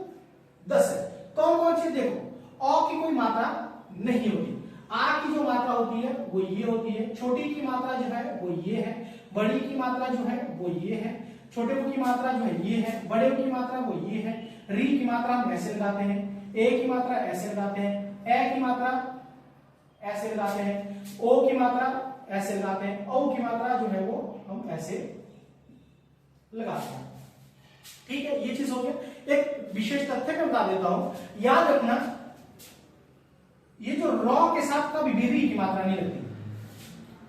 10 है। कौन कौन सी? देखो अ की कोई मात्रा नहीं होती, आ की जो मात्रा होती है वो ये होती है, छोटी की मात्रा जो है वो ये है, बड़ी की मात्रा जो है वो ये है, छोटे की मात्रा जो है ये है, बड़े की मात्रा वो ये है, री की मात्रा हम ऐसे लगाते हैं, ए की मात्रा ऐसे लगाते हैं, ए की मात्रा ऐसे लगाते हैं, ओ की मात्रा ऐसे लगाते हैं, औ की मात्रा जो है वो हम ऐसे लगाते हैं, ठीक है। ये चीज हो गया। एक विशेष तथ्य मैं बता देता हूं, याद रखना ये जो रॉ के साथ कभी भी री की मात्रा नहीं लगती,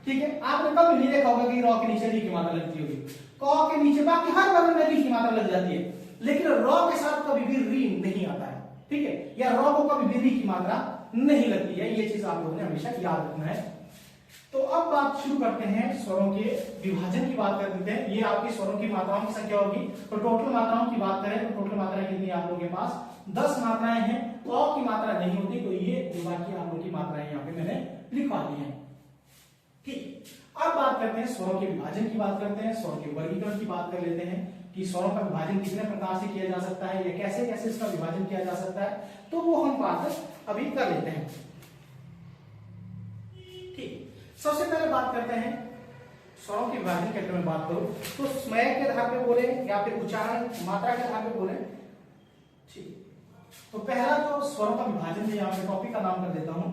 ठीक है। आपने कभी नहीं देखा होगा कि रॉ के नीचे री की मात्रा लगती होगी, क के नीचे बाकी हर वर्ण में री की मात्रा लग जाती है, लेकिन रॉ के साथ कभी भी री नहीं आता है, ठीक है, या रॉ को कभी भी री की मात्रा नहीं लगती है। ये चीज आप लोगों ने हमेशा याद रखना है। तो अब बात शुरू करते हैं स्वरों के विभाजन की बात कर देते हैं। ये आपकी स्वरों की मात्राओं की संख्या होगी। तो टोटल मात्राओं की बात करें तो टोटल मात्राएं कितनी है आप लोगों के पास? 10 मात्राएं हैं। अ की मात्रा नहीं होती, तो ये बाकी आप लोगों की मात्राएं यहाँ पे मैंने लिखवा दी है, ठीक। अब बात करते हैं स्वरों के विभाजन की बात करते हैं, स्वरों के वर्गीकरण की बात कर लेते हैं कि स्वरों का विभाजन कितने प्रकार से किया जा सकता है या कैसे कैसे इसका विभाजन किया जा सकता है, तो वो हम बात अभी कर लेते हैं, ठीक। सबसे पहले बात करते हैं स्वरों के विभाजन की। अगर मैं बात करूं तो स्मय के आधार पे बोले या फिर उच्चारण मात्रा के आधार पे बोले, ठीक। तो पहला जो स्वरों का विभाजन है, यहां पे टॉपिक का नाम कर देता हूं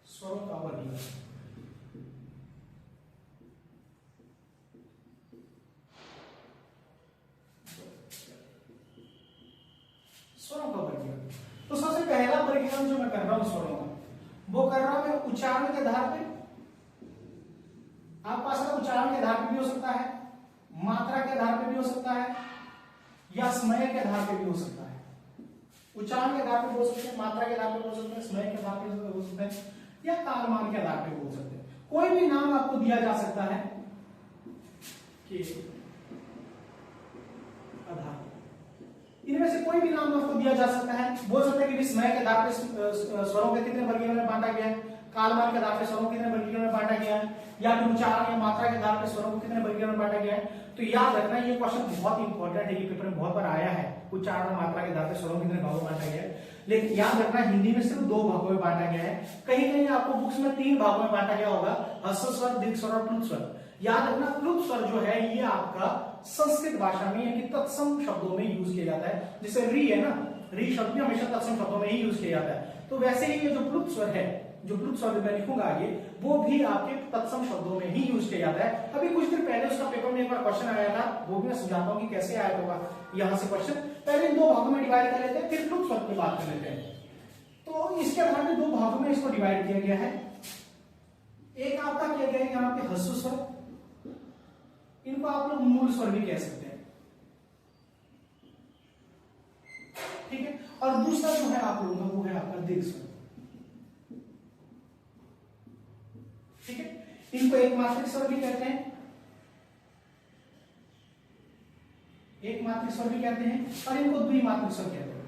स्वरों का वर्गीकरण। स्वरों का वर्गीकरण, तो सबसे पहला वर्गीकरण जो मैं कर रहा हूं स्वरों का, वो कर रहा हूं मैं उच्चारण के आधार पे। आपके पास उच्चारण के आधार पे भी हो सकता है, मात्रा के आधार पे भी हो सकता है, या समय के आधार पे भी हो सकता है, उच्चारण के आधार पे बोल सकते हैं, मात्रा के आधार पे बोल सकते हैं, समय के आधार पे बोल सकते हैं, या कालमान के आधार पे बोल सकते हैं। कोई भी नाम आपको दिया जा सकता है कि आधार, इनमें से कोई भी नाम आपको दिया जा सकता है। बोल सकते हैं कि समय के आधार पे स्वरों के कितने वर्गीकरण में बांटा गया है, कालमान के आधार पे स्वरों कितने वर्गीकरण में बांटा गया है, या फिर उच्चारण या मात्रा के आधार पे स्वरों को कितने वर्गीकरण में बांटा गया है। तो याद रखना ये क्वेश्चन बहुत इंपॉर्टेंट है, ये पेपर में बहुत बार आया है, उच्चारण और मात्रा के आधार पे स्वरों कितने भागों में बांटा गया है। लेकिन याद रखना हिंदी में सिर्फ 2 भागों में बांटा गया है, कहीं कहीं आपको बुक्स में 3 भागों में बांटा गया होगा, ह्रस्व स्वर, दीर्घ स्वर और प्लुत स्वर। याद रखना प्लुत स्वर जो है ये आपका संस्कृत भाषा में यानी तत्सम शब्दों में यूज किया जाता है। जैसे री है ना, री शब्द भी हमेशा तत्सम शब्दों में ही यूज किया जाता है। तो वैसे ही ये जो प्लुत स्वर है, जो प्लुत स्वर मैं लिखूंगा आगे, वो भी आपके तत्सम शब्दों में ही यूज किया जाता है। अभी कुछ दिन पहले उसका पेपर में एक बार क्वेश्चन आया था, वो भी मैं समझाता हूँ कि कैसे आया होगा यहाँ से क्वेश्चन। पहले इन 2 भागों में डिवाइड कर लेते हैं, फिर प्लुत स्वर की बात कर लेते हैं। तो इसके आधार में 2 भागों में इसको डिवाइड किया गया है। एक आपका किया गया है यहाँ पे ह्रस्व स्वर, इनको आप लोग मूल स्वर भी कह सकते हैं, ठीक है। और दूसरा जो है आप लोगों का वो है आपका दीर्घ स्वर, ठीक है। इनको एक मात्रिक स्वर भी कहते हैं, एक मात्रिक स्वर भी कहते हैं, और इनको द्विमात्रिक स्वर कहते हैं,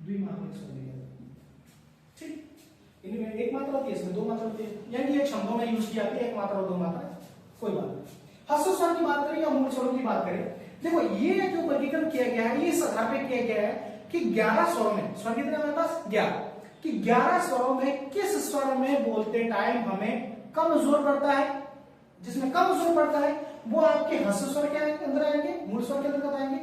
द्विमात्रिक स्वर भी कहते हैं, ठीक। इनमें एक मात्रा होती है, इसमें 2 मात्रा होती है, यानी ये छंदों में यूज की जाती है, एक मात्रा और 2 मात्रा, कोई बात नहीं। ह्रस्व स्वर की बात करें या मूल स्वरों की बात करें, देखो ये जो वर्गीकरण किया गया है ये इस आधार पे किया गया है कि 11 स्वरों में, स्वर कितने हमारे पास 11, कि 11 स्वरों में किस स्वर में बोलते टाइम हमें कम जोर पड़ता है। जिसमें कम जोर पड़ता है वो आपके ह्रस्व स्वर के अंदर आएंगे, मूल स्वर के अंदर आएंगे।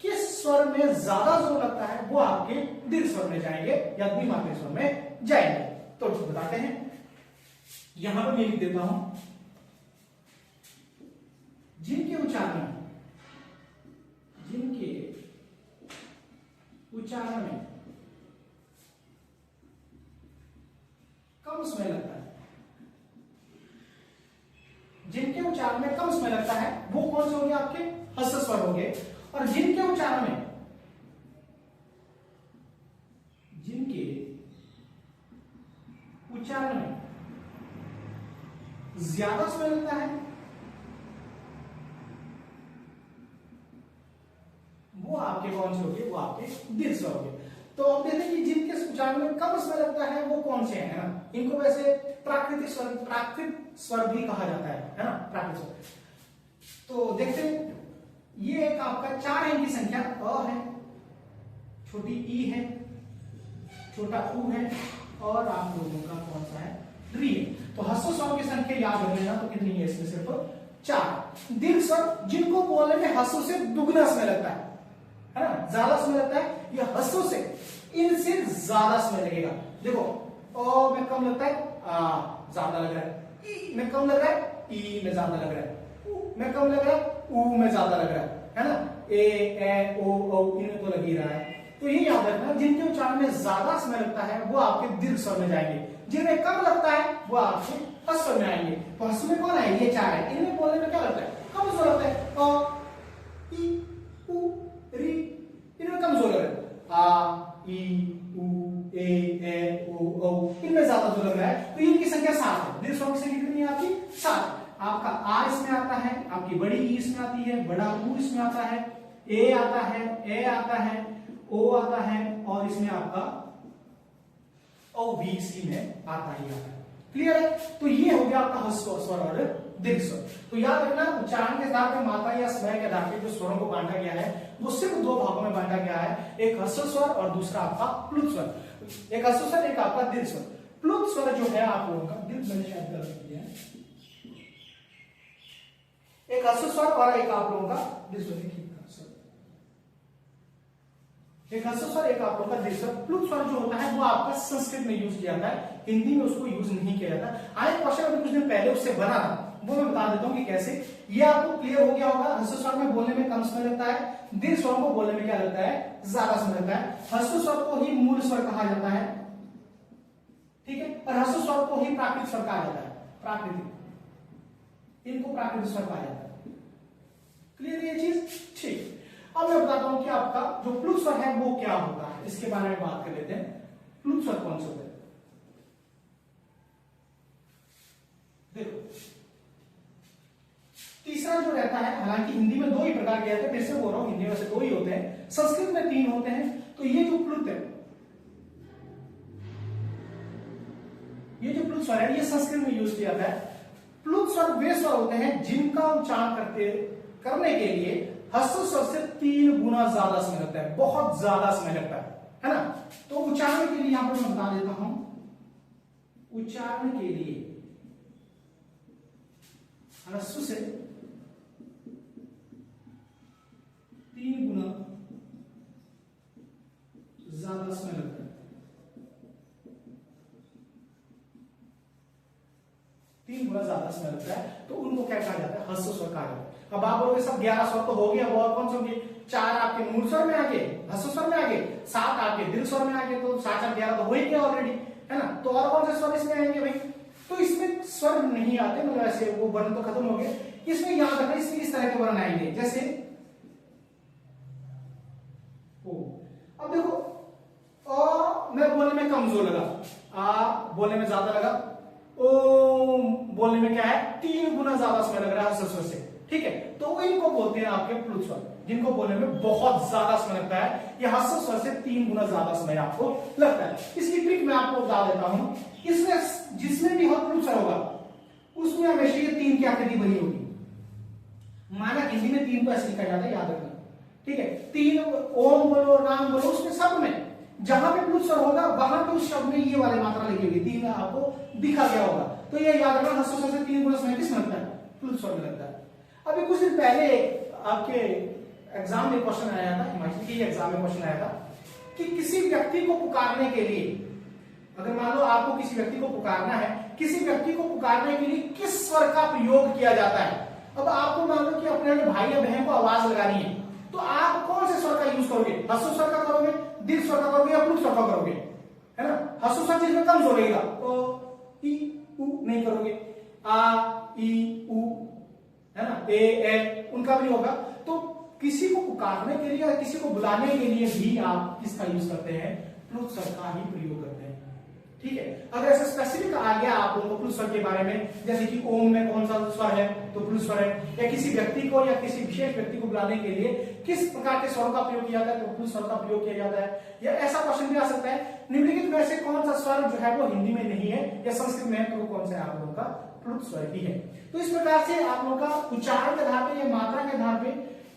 किस स्वर में ज्यादा जोर लगता है वो आपके दीर्घ स्वर में जाएंगे या द्विमात्रिक स्वर में जाएंगे। तो बताते हैं, यहां पर मैं लिख देता हूं, जिनके उच्चारण में कम समय लगता है, जिनके उच्चारण में कम समय लगता है वो कौन से होंगे, आपके ह्रस्व स्वर होंगे। और जिनके उच्चारण में ज्यादा समय लगता है वो आपके कौन से होंगे, वो आपके दीर्घ स्वर होंगे। तो अब देखते हैं कि जिनके उच्चारण में कम समय लगता है वो कौन से हैं, है ना। इनको वैसे प्राकृतिक स्वर भी कहा जाता है ना, प्राकृतिक स्वर। तो देखते हैं, ये एक आपका 4 अंक की संख्या अ है, छोटी ई है, छोटा ऊ है, और आप लोगों का कौन सा है, री है। तो ह्रस्व स्वर की संख्या याद रख लेना, तो कितनी है इसमें, सिर्फ 4। दीर्घ स्वर जिनको बोलने में ह्रस्व से दुगना समय लगता है ना, ज्यादा समय लगता है, ये ह्रस्व से इनसे ज्यादा समय लगेगा। देखो ओ में कम लगता है, आ ज्यादा लग रहा है, ई में कम लग रहा है, ई में ज्यादा लग रहा है, ऊ में कम लग रहा है, ऊ में ज्यादा लग रहा है ना। ए ओ औ इनमें तो लग ही रहा है। तो ये याद रखना, जिनके उच्चारण में ज्यादा समय लगता है वो आपके दीर्घ स्वर में जाएंगे, जिनमें कम लगता है वो आपके ह्रस्व में आएंगे। तो ह्रस्व में कौन आएंगे, ये 4 है। इनमें बोलने में क्या लगता है, कम जोर लगता है, अ ई उ री, इनमें कम जोर लग रहा है, आ ई उ ए ओ औ, इनमें ज्यादा जोर लग रहा है। तो इनकी संख्या 7 है। दीर्घ स्वर की संख्या कितनी है आपकी, 7। आपका आ इसमें आता है, आपकी बड़ी ई इसमें आती है, बड़ा ऊ इसमें आता है, ए आता है, ए आता है, ओ आता है, और इसमें आपका ओ भी इसी में आता ही आता है। क्लियर है। तो ये हो गया आपका ह्रस्व स्वर और दीर्घ स्वर। तो याद रखना, उच्चारण के आधार पर, मात्रा या समय के आधार पर जो स्वरों को बांटा गया है वो सिर्फ 2 भागों में बांटा गया है, एक ह्रस्व स्वर और दूसरा आपका प्लुत स्वर। एक ह्रस्व स्वर, एक आपका दीर्घ स्वर। प्लुत स्वर जो है आप लोगों का, दीर्घ मैंने शायद गलत किया है, एक ह्रस्व स्वर और एक आप लोगों का दीर्घ स्वर, एक ह्रस्व स्वर, एक आप लोगों का दीर्घ स्वर। प्लुत स्वर जो होता है वो आपका संस्कृत में यूज किया जाता है, हिंदी में उसको यूज नहीं किया जाता। आए क्वेश्चन अभी कुछ दिन पहले उससे बना था, वो मैं बता देता हूँ कि कैसे। ये आपको क्लियर हो गया होगा। ह्रस्व स्वर में बोलने में कम समय लगता है, दीर्घ स्वर को बोलने में क्या लगता है, ज्यादा समय लगता है। ह्रस्व स्वर को ही मूल स्वर कहा जाता है, ठीक है, और ह्रस्व स्वर को ही प्राकृतिक स्वर कहा जाता है, प्राकृतिक, इनको प्राकृतिक स्वर कहा जाता है। क्लियर ये चीज? ठीक। अब मैं बताता हूं कि आपका जो प्लुत स्वर है वो क्या होता है, इसके बारे में बात कर लेते हैं। प्लुत स्वर कौन से होते हैं? देखो, तीसरा जो रहता है, हालांकि हिंदी में दो ही प्रकार के रहते हैं, फिर से बोल रहा हूं, हिंदी में से दो ही होते हैं, संस्कृत में 3 होते हैं। तो ये जो प्लुत है, ये जो प्लुत स्वर है, ये संस्कृत में यूज किया जाता है। प्लुत स्वर वे स्वर होते हैं जिनका उच्चारण करने के लिए ह्रस्व स्वर से 3 गुना ज्यादा समय लगता है, बहुत ज्यादा समय लगता है ना। तो उच्चारण के लिए यहां पर मैं बता देता हूं, उच्चारण के लिए ह्रस्व से 3 गुना ज्यादा समय लगता है। 3 गुना ज्यादा समय लगता है, तो उनको क्या कहा जाता है? ह्रस्व स्वर कहा जाता है। अब आप बोलोगे सब 11 स्वर तो हो गया, वो और कौन से होंगे? 4 आपके मूल स्वर में आ गए, ह्रस्व स्वर में आ गए, 7 आपके दीर्घ स्वर में आ गए, तो 7 4 11 तो हो ही गया ऑलरेडी, है ना। तो और कौन से स्वर इसमें आएंगे भाई? तो इसमें स्वर नहीं आते, मतलब ऐसे वो वर्ण तो खत्म हो गए। इसमें याद रखना, इसमें इस तरह के वर्ण आएंगे, जैसे ओ। अब देखो, अ मैं बोलने में कमजोर लगा, आ बोलने में ज्यादा लगा, ओ बोलने में क्या है? 3 गुना ज्यादा समय लग रहा है ह्रस्व स्वर से, ठीक है। तो इनको बोलते हैं आपके प्लुत स्वर, जिनको बोलने में बहुत ज्यादा समय लगता है। यह ह्रस्व स्वर से 3 गुना ज्यादा समय आपको लगता है। इसकी ट्रिक मैं आपको बता देता हूं। इसमें जिसमें भी प्लुत स्वर होगा, उसमें हमेशा ये 3 की आकृति बनी होगी। माना हिंदी में 3 को ऐसे लिखा जाता है, याद रखना, ठीक है। 3 ओम बोलो, राम बोलो, उसमें सब में जहां पे प्लुत स्वर होगा, वहां पे उस शब्द में ये वाली मात्रा लिखी होगी, 3 आपको दिखा गया होगा। तो ये याद रखना, ह्रस्व स्वर से 3 गुना समय किस में लगता है? प्लुत स्वर में लगता है। अभी कुछ दिन पहले आपके एग्जाम में क्वेश्चन आया था, हिमाचल के एग्जाम में क्वेश्चन आया था कि किसी व्यक्ति को पुकारने के लिए, अगर मान लो आपको किसी व्यक्ति को पुकारना है, किसी व्यक्ति को पुकारने के लिए किस स्वर का प्रयोग किया जाता है। अब आपको मान लो कि अपने भाई या बहन को आवाज लगानी है, तो आप कौन से स्वर का यूज करोगे? ह्रस्व स्वर का करोगे, दीर्घ स्वर का करोगे, या प्लुत स्वर का करोगे, है ना। ह्रस्व स्वर जिसमें कम जोर लगेगा, तो ई उ नहीं करोगे, आ ई उ, है ना, ए ए उनका भी होगा। तो किसी को पुकारने के लिए या किसी को बुलाने के लिए भी आप किसका यूज करते हैं? प्लुत स्वर का ही प्रयोग करते हैं, ठीक है। अगर ऐसा स्पेसिफिक आ गया आप लोगों को प्लुत स्वर के बारे में, जैसे कि ओम में कौन सा स्वर है, तो प्लुत स्वर है, या किसी व्यक्ति को या किसी विशेष व्यक्ति को बुलाने के लिए किस प्रकार के स्वरों का प्रयोग किया जाता है, तो प्लुत स्वर का प्रयोग किया जाता है। या ऐसा क्वेश्चन भी आ सकता है, निम्नलिखित में से कौन सा स्वर जो है वो हिंदी में नहीं है या संस्कृत में है, तो वो कौन सा आप लोगों का प्लुत स्वर ही है। तो इस प्रकार से आप लोगों का उच्चारण के आधार पर या मात्रा के आधार पर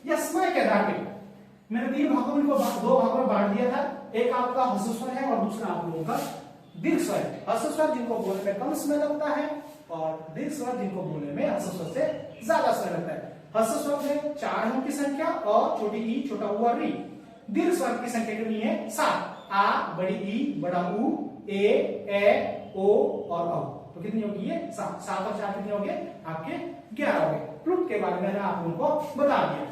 या समय के आधार पर मैंने 3 भागों में, 2 भागों में बांट दिया था। एक आपका ह्रस्व स्वर है और दूसरा आप लोगों का दीर्घ स्वर है। ह्रस्व स्वर जिनको बोलने में कम समय लगता है, और दीर्घ स्वर जिनको बोलने में ह्रस्व स्वर से ज्यादा समय लगता है। ह्रस्व स्वर में 4 अंक की संख्या और छोटी ई, छोटा ऊ और री। दीर्घ स्वर की संख्या कितनी है? 7। आ, बड़ी ई, बड़ा ऊ, ए ओ और औ। तो कितनी होगी ये? 7। 7 और 4 कितने हो गए? आपके 11 हो गए। प्लुत के बारे में मैंने आप लोगों को बता दिया।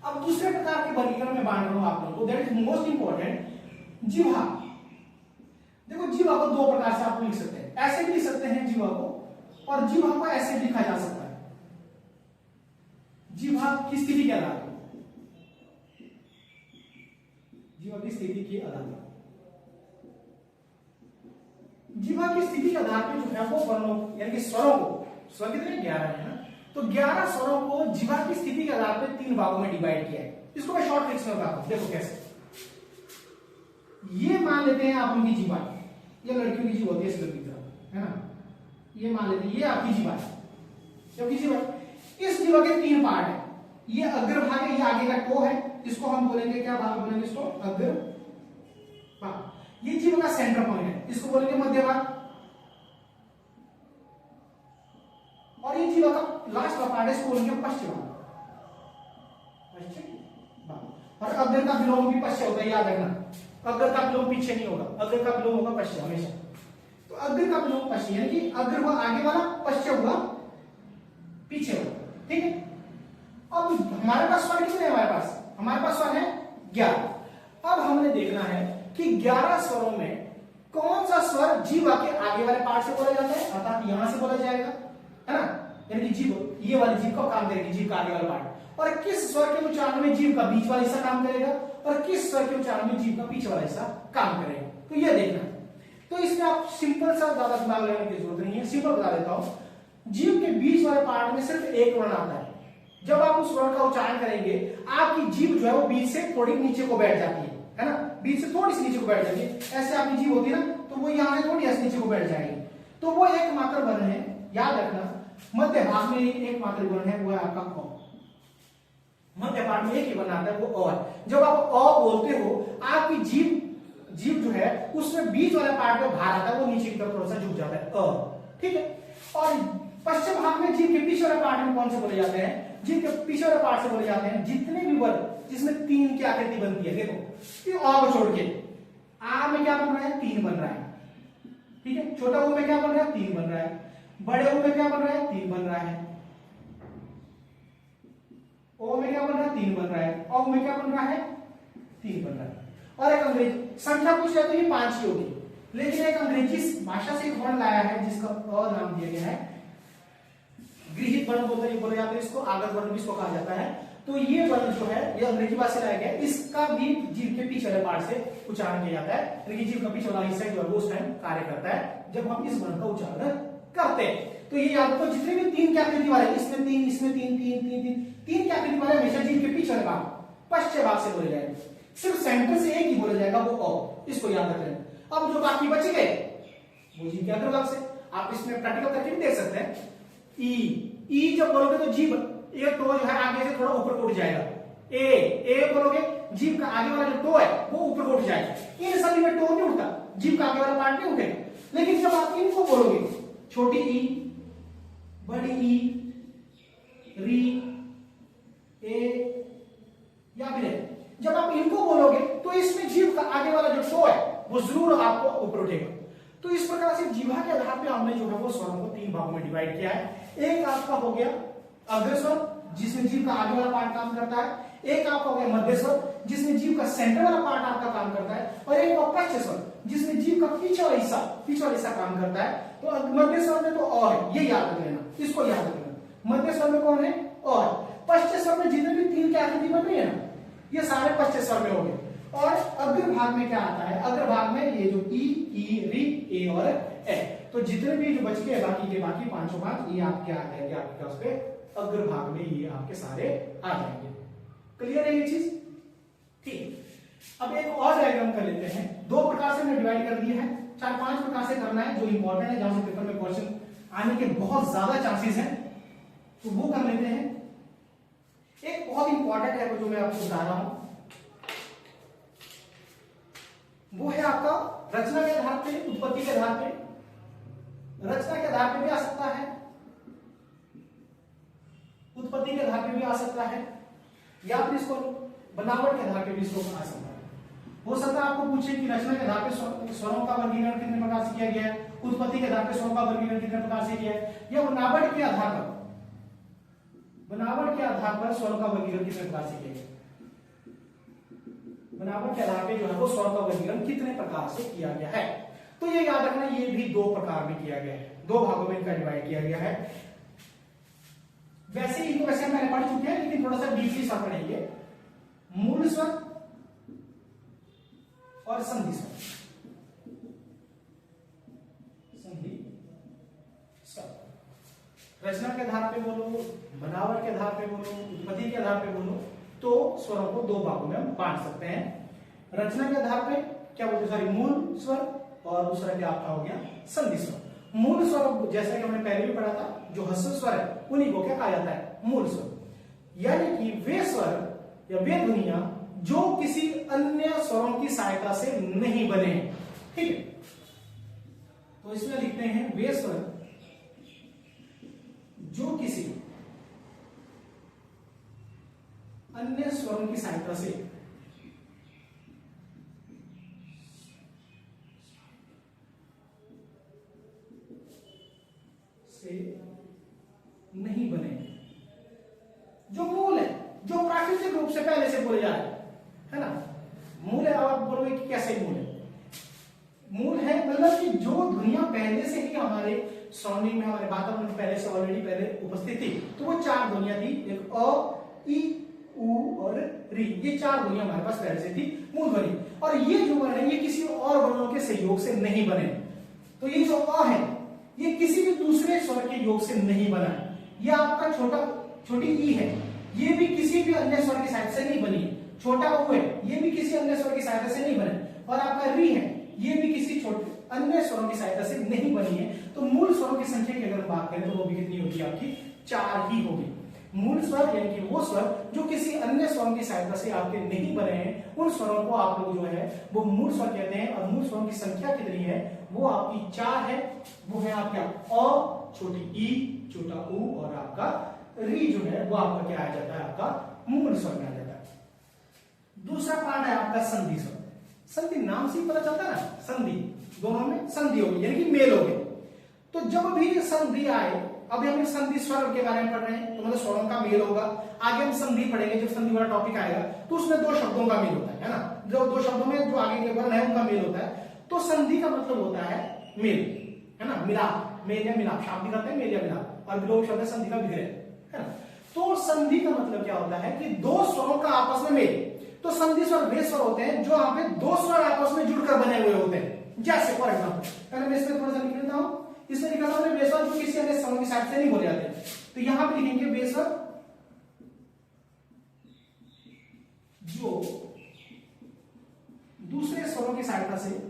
अब दूसरे प्रकार के वर्गीकरण में बांट रहा हूं आप लोगों को, दैट इज मोस्ट इंपॉर्टेंट, जिह्वा। देखो, जिह्वा को 2 प्रकार से आप लिख सकते हैं, ऐसे भी लिख सकते हैं जिह्वा को, और जिह्वा को ऐसे लिखा जा सकता है। जिह्वा की स्थिति के आधार पर, जिह्वा की स्थिति के आधार पर, जिह्वा की स्थिति के आधार पर जो है वो वर्णों यानी कि स्वरों को, स्वर कितने? 11 है ना, तो 11 स्वरों को जिह्वा की स्थिति के आधार पर 3 भागों में डिवाइड किया है। इसको मैं शॉर्ट ट्रिक्स में बताता हूं, देखो कैसे। ये मान लेते हैं आप उनकी जिह्वा, ये लड़कियों की जीभ होती है इस लड़की की तरह, है ना। ये मान लेते हैं ये आपकी जीभ है, क्योंकि जीभ, इस जीभ के 3 पार्ट है। ये अग्र भाग है, ये आगे का टो है, इसको हम बोलेंगे क्या भाग बोलेंगे? इसको अग्र भाग। ये जीभ का सेंटर पॉइंट है, इसको बोलेंगे मध्य भाग। और ये जीभ का लास्ट का पार्ट है, इसको बोलेंगे पश्चिम भाग। और अग्र का विलोम भी पश्चिम होता है, याद रखना। अग्र का विलोम पीछे नहीं होगा, अग्र का विलोम होगा पश्चिम हमेशा। तो अग्र का विलोम पश्चिम, यानी कि अग्र हुआ आगे वाला, पश्चिम हुआ पीछे वाला, ठीक है। अब हमारे पास स्वर कितने हैं? हमारे पास स्वर है 11। अब हमने देखना है कि 11 स्वरों में कौन सा स्वर जीवा के आगे वाले पार्ट से बोला जाता है, अर्थात यहां से बोला जाएगा, है ना। यानी कि जीभ, ये वाली जीभ का काम करेगी, जीभ का आगे वाला पार्ट। और किस स्वर के उच्चारण में जीभ का बीच वाला हिस्सा काम करेगा और किस स्वर के उच्चारण में जीभ का पीछे वाला हिस्सा काम करेगा, तो ये देखना। तो इसमें आप सिंपल सा, ज्यादा दिमाग लगाने की जरूरत नहीं है, सिंपल बता देता हूं। जीभ के बीच वाले पार्ट में सिर्फ एक वर्ण आता है। जब आप उस वर्ण का उच्चारण करेंगे, आपकी जीभ जो है वो बीच से थोड़ी नीचे को बैठ जाती है ना, बीच से थोड़ी सी नीचे को बैठ जाती है। ऐसे आपकी जीभ होती है ना, तो वो यहाँ से थोड़ी ऐसे नीचे को बैठ जाएगी। तो वो एकमात्र वर्ण है, याद रखना। मध्य भाग में एकमात्र वर्ण है, वो है आपका अ। मध्य भाग में एक ही वर्ण आता है, वो अ है। जब आप अ बोलते हो, आपकी जीभ जो है उसमें बीच वाले पार्ट में भार आता है, वो नीचे की तरफ थोड़ा सा झुक जाता है, अ। ठीक है। और पश्चिम भाग में जीभ के पीछे वाले पार्ट में कौन से बोले जाते हैं? जीभ के पीछे वाले पार्ट से बोले जाते हैं जितने भी वर्ग जिसमें 3 की आकृति बनती है। देखो, ये अ को छोड़ के आ में क्या बन रहा है? 3 बन रहा है। ठीक है। छोटा ऊ में क्या बन रहा है? 3 बन रहा है। बड़े ऊ में क्या बन रहा है? 3 बन रहा है। ओ में क्या बन रहा है? 3 बन रहा है। औ में क्या बन रहा है? 3 बन रहा है। और एक अंग्रेजी संख्या पूछ है तो ये 5 ही होगी, लेकिन एक अंग्रेजी भाषा से एक वर्ण लाया है जिसका अ नाम दिया गया है, गृहीत वर्ण बोले जाते हैं इसको, आगत वर्ण भी इसको कहा जाता है। तो ये वर्ण जो है ये अंग्रेजी भाषा से लाया गया है, इसका भी जीभ के पीछे वाले पार्ट से उच्चारण किया जाता है, यानी कि जीभ का पीछे वाला हिस्सा जो है वो उस टाइम कार्य करता है जब हम इस वर्ण का उच्चारण करते हैं। तो ये याद रखो, जितने भी 3 की आकृति वाले, इसमें 3, इसमें 3, 3, 3, 3, 3 की आकृति वाले हमेशा जीभ के पीछे वाले भाग, पश्चिम भाग से बोले जाएंगे। सिर्फ सेंटर से एक ही बोला जाएगा, वो अ। इसको याद रख लेना। अब जो बाकी बच गए वो जीभ के अग्रभाग से, आप इसमें प्रैक्टिकल करके भी देख सकते हैं। ई जब बोलोगे तो जीभ एक टो जो है आगे से थोड़ा ऊपर को उठ जाएगा। ए बोलोगे, जीभ का आगे वाला जो टो है वो ऊपर को उठ जाएगा। इन सभी में टो नहीं उठता, जीभ का आगे वाला पार्ट नहीं उठेगा। लेकिन जब आप इनको बोलोगे, छोटी ई, बड़ी ई, री, ए या फिर जब आप इनको बोलोगे तो इसमें जीभ का आगे वाला जो टो है वो जरूर आपको ऊपर उठेगा। तो इस प्रकार से जीभा के आधार पे हमने जो है वो स्वरों को 3 भागों में डिवाइड किया है। एक आपका हो गया अग्रस्वर, जिसमें जीभ का आगे वाला पार्ट काम करता है। एक आपका हो गया मध्य स्वर, जिसमें जीभ का सेंटर वाला पार्ट आपका काम करता है। और एक पश्च स्वर, जिसमें जीभ का पीछे वाला हिस्सा काम करता है। तो मध्य स्वर में तो अ है, ये याद रख लेना, इसको याद रख लेना। मध्य स्वर में कौन है? अ। पश्च स्वर में जितने भी 3 की आकृति बन रही है ना, ये सारे पश्च स्वर में हो गए। और अग्र भाग में क्या आता है? अग्र भाग में ये जो ई, री, ए और ए, तो जितने भी जो बच गए बाकी के बाकी 5 ये आपके आ जाएंगे आपके पास पे अग्र भाग में, ये आपके सारे आ जाएंगे। क्लियर है ये चीज? ठीक। अब एक और डायग्राम कर लेते हैं। 2 प्रकार से हमने डिवाइड कर दिया है, 4-5 प्रकार से करना है जो इंपॉर्टेंट है, जहां से पेपर में क्वेश्चन आने के बहुत ज्यादा चांसेस हैं, तो वो कर लेते हैं। एक बहुत इंपॉर्टेंट है वो जो मैं आपको बता रहा हूं, वो है आपका रचना के आधार पे, उत्पत्ति के आधार पे। रचना के आधार पे भी आ सकता है, उत्पत्ति के आधार पे भी आ सकता है, या फिर इसको बनावट के आधार पे भी इसको आ सकता है। हो सकता है आपको पूछे कि रचना के आधार पे स्वरों का वर्गीकरण कितने प्रकार से किया गया है, उत्पत्ति के आधार पे स्वरों का वर्गीकरण कितने प्रकार से किया है, या बनावट के आधार पर स्वरों का वर्गीकरण कितने प्रकार से किया गया, बनावट के आधार पे जो है वो स्वरों का वर्गीकरण कितने प्रकार से किया गया है। तो ये याद रखना, ये भी 2 प्रकार में किया गया है, 2 भागों में इनका डिवाइड किया गया है। वैसे ही वैसे मैंने पढ़ चुके हैं, लेकिन थोड़ा सा डीपली सा पढ़ेंगे। मूल स्वर और संधि स्वर। रचना के आधार पे बोलो, बनावट के आधार पे बोलो, उत्पत्ति के आधार पे बोलो, तो स्वरों को 2 भागों में हम बांट सकते हैं। रचना के आधार पे क्या बोलते हैं, सॉरी, मूल स्वर, और दूसरा क्या आपका हो गया संधि स्वर। मूल स्वर जैसा कि हमने पहले भी पढ़ा था, जो ह्रस्व स्वर है उन्हीं को क्या कहा जाता है? मूल स्वर। यानी कि वे स्वर या वे ध्वनियां जो किसी अन्य स्वरों की सहायता से नहीं बने। ठीक है, तो इसमें लिखते हैं वे स्वर जो किसी अन्य स्वरों की सहायता से नहीं बने, जो मूल है, जो प्राकृतिक रूप से पहले से बोले जा रहे है ना। मूल है, आप बोलोगे कि कैसे मूल है? मूल है मतलब कि जो ध्वनियां पहले से ही हमारे सराउंडिंग में हमारे वातावरण में पहले से ऑलरेडी पहले उपस्थित थी। तो वो 4 ध्वनियां थी, एक अ, ई, उ और री। ये 4 ध्वनियां हमारे पास पहले से थी मूल ध्वनि। और ये जो वर्ण है ये किसी और वर्णों के सहयोग से नहीं बने। तो ये जो अ है ये किसी भी दूसरे स्वर के योग से नहीं बना है। ये आपका छोटी ई है, ये भी किसी भी अन्य स्वर की सहायता से नहीं बनी है। छोटा ऊ है, ये भी किसी अन्य स्वर की सहायता से नहीं बने। और आपका री है, ये भी किसी छोटे अन्य स्वरों की सहायता से नहीं बनी है। तो मूल स्वरों की संख्या की अगर बात करें तो वो भी कितनी होगी आपकी 4 ही होगी। मूल स्वर यानी कि वो स्वर जो किसी अन्य स्वरों की सहायता से आपके नहीं बने हैं, उन स्वरों को आप लोग जो है वो मूल स्वर कहते हैं। और मूल स्वरों की संख्या कितनी है वो आपकी 4 है। वो है आपका अ, छोटी ई, छोटा ऊ और आपका री जो है वो आपका क्या आ जाता है, आपका मूल स्वर में आ जाता है। दूसरा पार्ट है आपका संधि स्वर। संधि नाम से ही पता चलता है ना, संधि दोनों में संधि होगी यानी कि मेल हो गए। तो जब भी संधि आए, अभी हम संधि स्वर के बारे में पढ़ रहे हैं तो मतलब स्वरों का मेल होगा। आगे हम संधि पढ़ेंगे, जब संधि वाला टॉपिक आएगा तो उसमें 2 शब्दों का मेल होता है ना। जो 2 शब्दों में जो आगे के वर्ण है उनका मेल होता है। तो संधि का मतलब होता है मेल, है ना, मिलाप, मेल या मिलाप। शाब्दिक करते हैं मेल या मिलाप, और विलोप शब्द है संधि का विग्रह, है ना। तो संधि का मतलब क्या होता है कि 2 स्वरों का आपस में मेल। तो संधि स्वर वे स्वर होते हैं जो यहाँ पे 2 स्वर आपस में जुड़कर बने हुए होते हैं। जैसे फॉर एग्जाम्पल, पहले मैं इसमें थोड़ा सा लिख लेता हूं। इसमें लिखा था वे स्वर जो किसी अन्य स्वरों की सहायता से नहीं बोले जाते। तो यहां पे लिखेंगे वे स्वर जो दूसरे स्वरों की सहायता से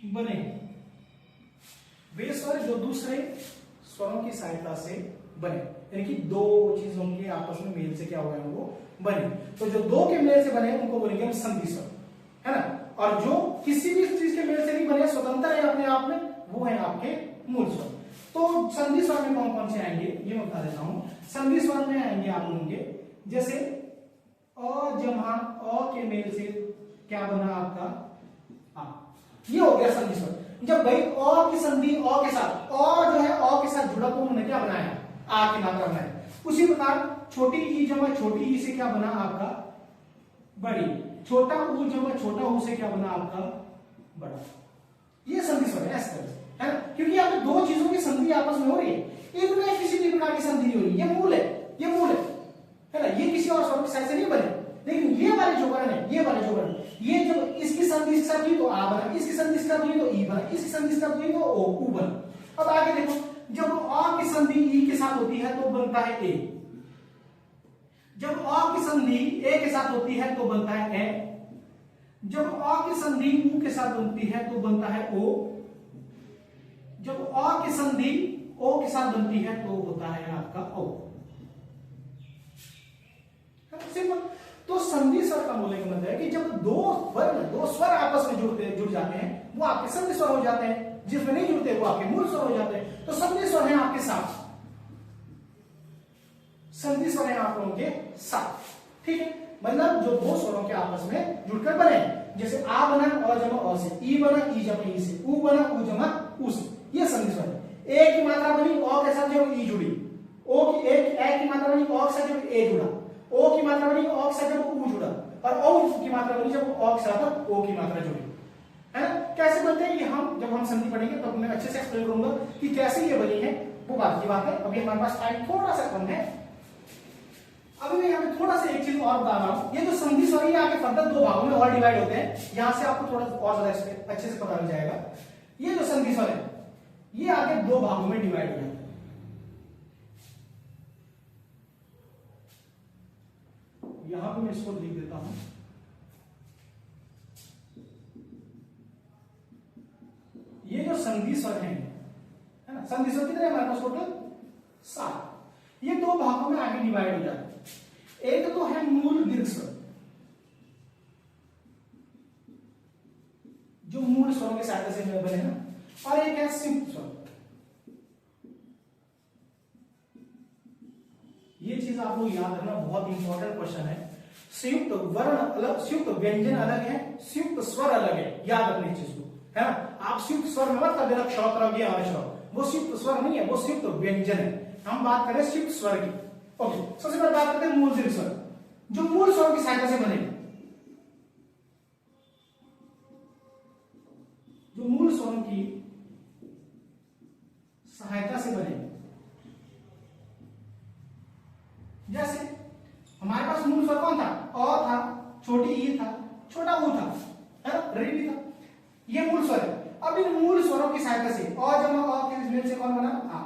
बने। वे स्वर जो दूसरे स्वरों की सहायता से बने, यानी कि 2 चीजों के आपस में मेल से क्या हुआ है वो बने। तो जो 2 के मेल से बने उनको बोलेंगे हम संधि स्वर, है ना। और जो किसी भी चीज के मेल से नहीं बने, स्वतंत्र है अपने आप में, वो है आपके मूल स्वर। तो संधि स्वर में कौन कौन से आएंगे ये मैं बता देता हूं। संधि स्वर में आएंगे आप लोगों के जैसे अ जमा अ के मेल से क्या बना आपका आ, ये हो गया संधि स्वर। जब भाई अ की संधि अ के साथ, अ जो है अ के साथ जुड़ा तो उन्होंने क्या बनाया, आ की मात्रा बनाई। उसी प्रकार छोटी ई जमा छोटी ई से क्या बना आपका बड़ी, छोटा ऊ जमा छोटा ऊ से क्या बना आपका बड़ा। ये संधि स्वर है, ऐसे है ना, क्योंकि यहाँ पे 2 चीजों की संधि आपस में हो रही है। इनमें किसी भी प्रकार की संधि नहीं हो रही। ये मूल है, ये मूल है ना, ये किसी और स्वर की सहायता से नहीं बने। लेकिन ये वाले जो वर्ण है, ये वाले जो वर्ण, ये जब इसकी संधि इसके साथ हुई तो आ बना, इसकी संधि इसके साथ हुई तो ई बना, इसकी संधि इसके साथ हुई तो ओ ऊ बना। अब आगे देखो, जब अ की संधि ई के साथ होती है तो बनता है ए। जब अ की संधि ए के साथ होती है तो बनता है ए। जब अ की संधि ऊ के साथ बनती है तो बनता है ओ। जब अ की संधि ओ के साथ बनती है तो होता है आपका ओ। सिंपल। तो संधि स्वर का बोलने का मतलब है कि जब 2 वर्ण 2 स्वर आपस में जुड़ जाते हैं वो आपके संधि स्वर हो जाते हैं। जिसमें नहीं जुड़ते वो आपके मूल स्वर हो जाते हैं। तो संधि स्वर है आपके 7, संधि स्वर है आप लोगों के 7, ठीक है। मतलब जो 2 स्वरों के आपस में जुड़कर बने, जैसे आ बना अ जमा अ से, ई बना ई जमा ई से, ऊ बना ऊ जमा ऊ से, ये संधि स्वर है। ए की मात्रा बनी अ के साथ जब ई जुड़ी, ओ की ए की मात्रा बनी अ के साथ जब ए जुड़ा, ओ की मात्रा बनी अ के साथ जब ऊ जुड़ा, और ओ की मात्रा बनी जब अ के साथ ओ की मात्रा जुड़ी, है ना। कैसे बनते हैं ये हम जब हम संधि पढ़ेंगे तब मैं अच्छे से एक्सप्लेन करूंगा कि कैसे ये बनी है, वो बात की बात है। अभी हमारे पास टाइम थोड़ा सा कम है। अभी मैं यहाँ पे थोड़ा सा एक चीज और बता रहा हूं। ये जो संधि स्वर है आगे फर्दर 2 भागों में और डिवाइड होते हैं। यहां से आपको थोड़ा और ज्यादा अच्छे से पता लग जाएगा। ये जो संधि स्वर है ये आगे 2 भागों में डिवाइड हो जाता है। यहां पे मैं इसको लिख देता हूं। ये जो संधि स्वर है ना, संधि स्वर कितने हमारे पास टोटल 7। ये 2 भागों में आगे डिवाइड हो जाते हैं। एक तो है मूल दीर्घ स्वर, जो मूल स्वरों की सहायता से बने ना, और एक है संयुक्त स्वर। ये चीज आप लोग याद रखना, बहुत इंपॉर्टेंट क्वेश्चन है। संयुक्त वर्ण अलग, संयुक्त व्यंजन अलग है, संयुक्त स्वर अलग है। याद रखने इस चीज को, है ना। आप संयुक्त स्वर में मत कर देना वो संयुक्त स्वर नहीं है, वो संयुक्त व्यंजन है। हम बात करें संयुक्त स्वर की। ओके, सबसे पहले बात करते हैं मूल दीर्घ स्वर, जो मूल स्वर की सहायता से बने। स्वरों की सहायता से बने। जैसे हमारे पास मूल स्वर कौन था? अ था, छोटी ई था, छोटा ऊ था, है ना, री भी था। ये मूल स्वर है। अब इन मूल स्वरों की सहायता से अ जमा अ के मेल से कौन बना? आ।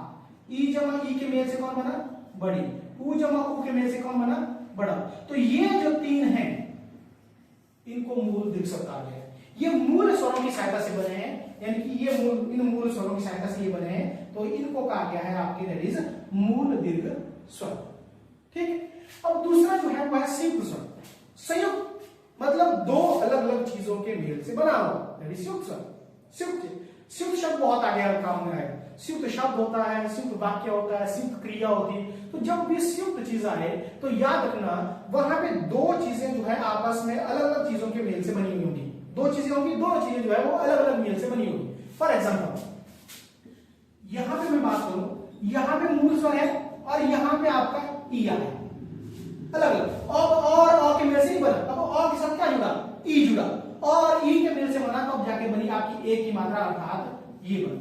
ई जमा ई के मेल से कौन बना? बड़ी। ऊ जमा ऊ के मेल से कौन बना? बड़ा। तो ये जो तीन हैं इनको मूल दीर्घ स्वर कहा गया है। ये मूल स्वरों की सहायता से बने हैं, यानी कि ये इन मूल स्वरों की सहायता से ये बने हैं, तो इनको कहा गया है आपके दैट इज मूल दीर्घ स्वर। ठीक है। अब दूसरा जो है वह संयुक्त स्वर। संयुक्त मतलब दो अलग अलग चीजों के मेल से बना हुआ, दैट इज संयुक्त स्वर। संयुक्त शब्द बहुत आगे काम में आएगा। संयुक्त शब्द होता है, संयुक्त वाक्य होता है, संयुक्त क्रिया होती है। तो जब भी संयुक्त चीज आए तो याद रखना वहां पे दो चीजें जो है आपस में अलग अलग चीजों के मेल से बनी हुई होंगी। दो चीजें होंगी, दोनों चीजें जो है वो अलग अलग मेल से बनी होगी। फॉर एग्जाम्पल यहां पे मैं बात करूं, यहां पे मूल स्वर है और यहां पे आपका ई है, अलग अलग। और अ के मेल से नहीं बना, अब अ के साथ क्या जुड़ा? ई जुड़ा, और ई के मेल से बना तो अब जाके बनी आपकी ए की मात्रा अर्थात ये बनी।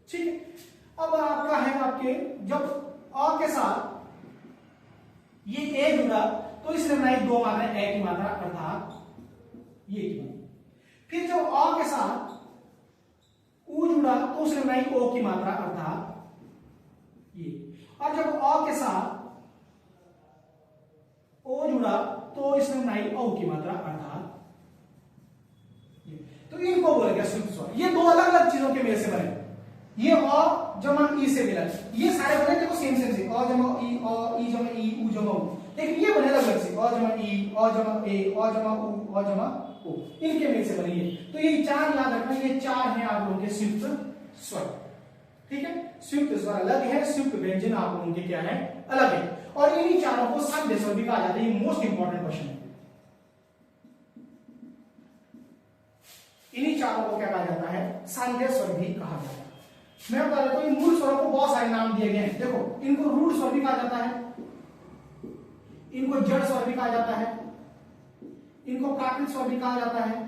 ठीक है। अब आपका है आपके जब अ के साथ ये ए जुड़ा तो इसने बनाई दो मात्रा, ए की मात्रा अर्थात ये की बनी। फिर जब अ के साथ ऊ जुड़ा तो उसने बनाई ओ की मात्रा अर्थात ये। और जब अ के साथ ओ जुड़ा तो इसने बनाई औ की मात्रा अर्थात ये। तो इनको बोला गया संयुक्त स्वर। ये दो अलग अलग चीजों के मेल से बने। ये अ जमा ई से मिला, ये सारे बने देखो सेम सेम से, अ जमा ई, अ ई जमा ई, ऊ जमा ऊ। लेकिन ये बने अलग अलग से, अ जमा ई, अ जमा ए, अ जमा ऊ, अ जमा ओ, इनके मेल से बनी है। तो ये चार याद रखना, ये चार हैं आप लोगों के संयुक्त स्वर। ठीक है। संयुक्त स्वर अलग है, संयुक्त व्यंजन आप लोगों के क्या है? अलग है। और इन्हीं चारों को संध्या स्वर भी कहा जाता है। ये मोस्ट इंपॉर्टेंट क्वेश्चन है। इन्हीं चारों को क्या कहा जाता है? संध्या स्वर भी कहा जाता है। मैं बता देता हूं, इन मूल स्वरों को बहुत सारे नाम दिए गए हैं। देखो, इनको रूढ़ स्वर भी कहा जाता है, इनको जड़ स्वर भी कहा जाता है, इनको प्राकृत स्वर भी कहा जाता है,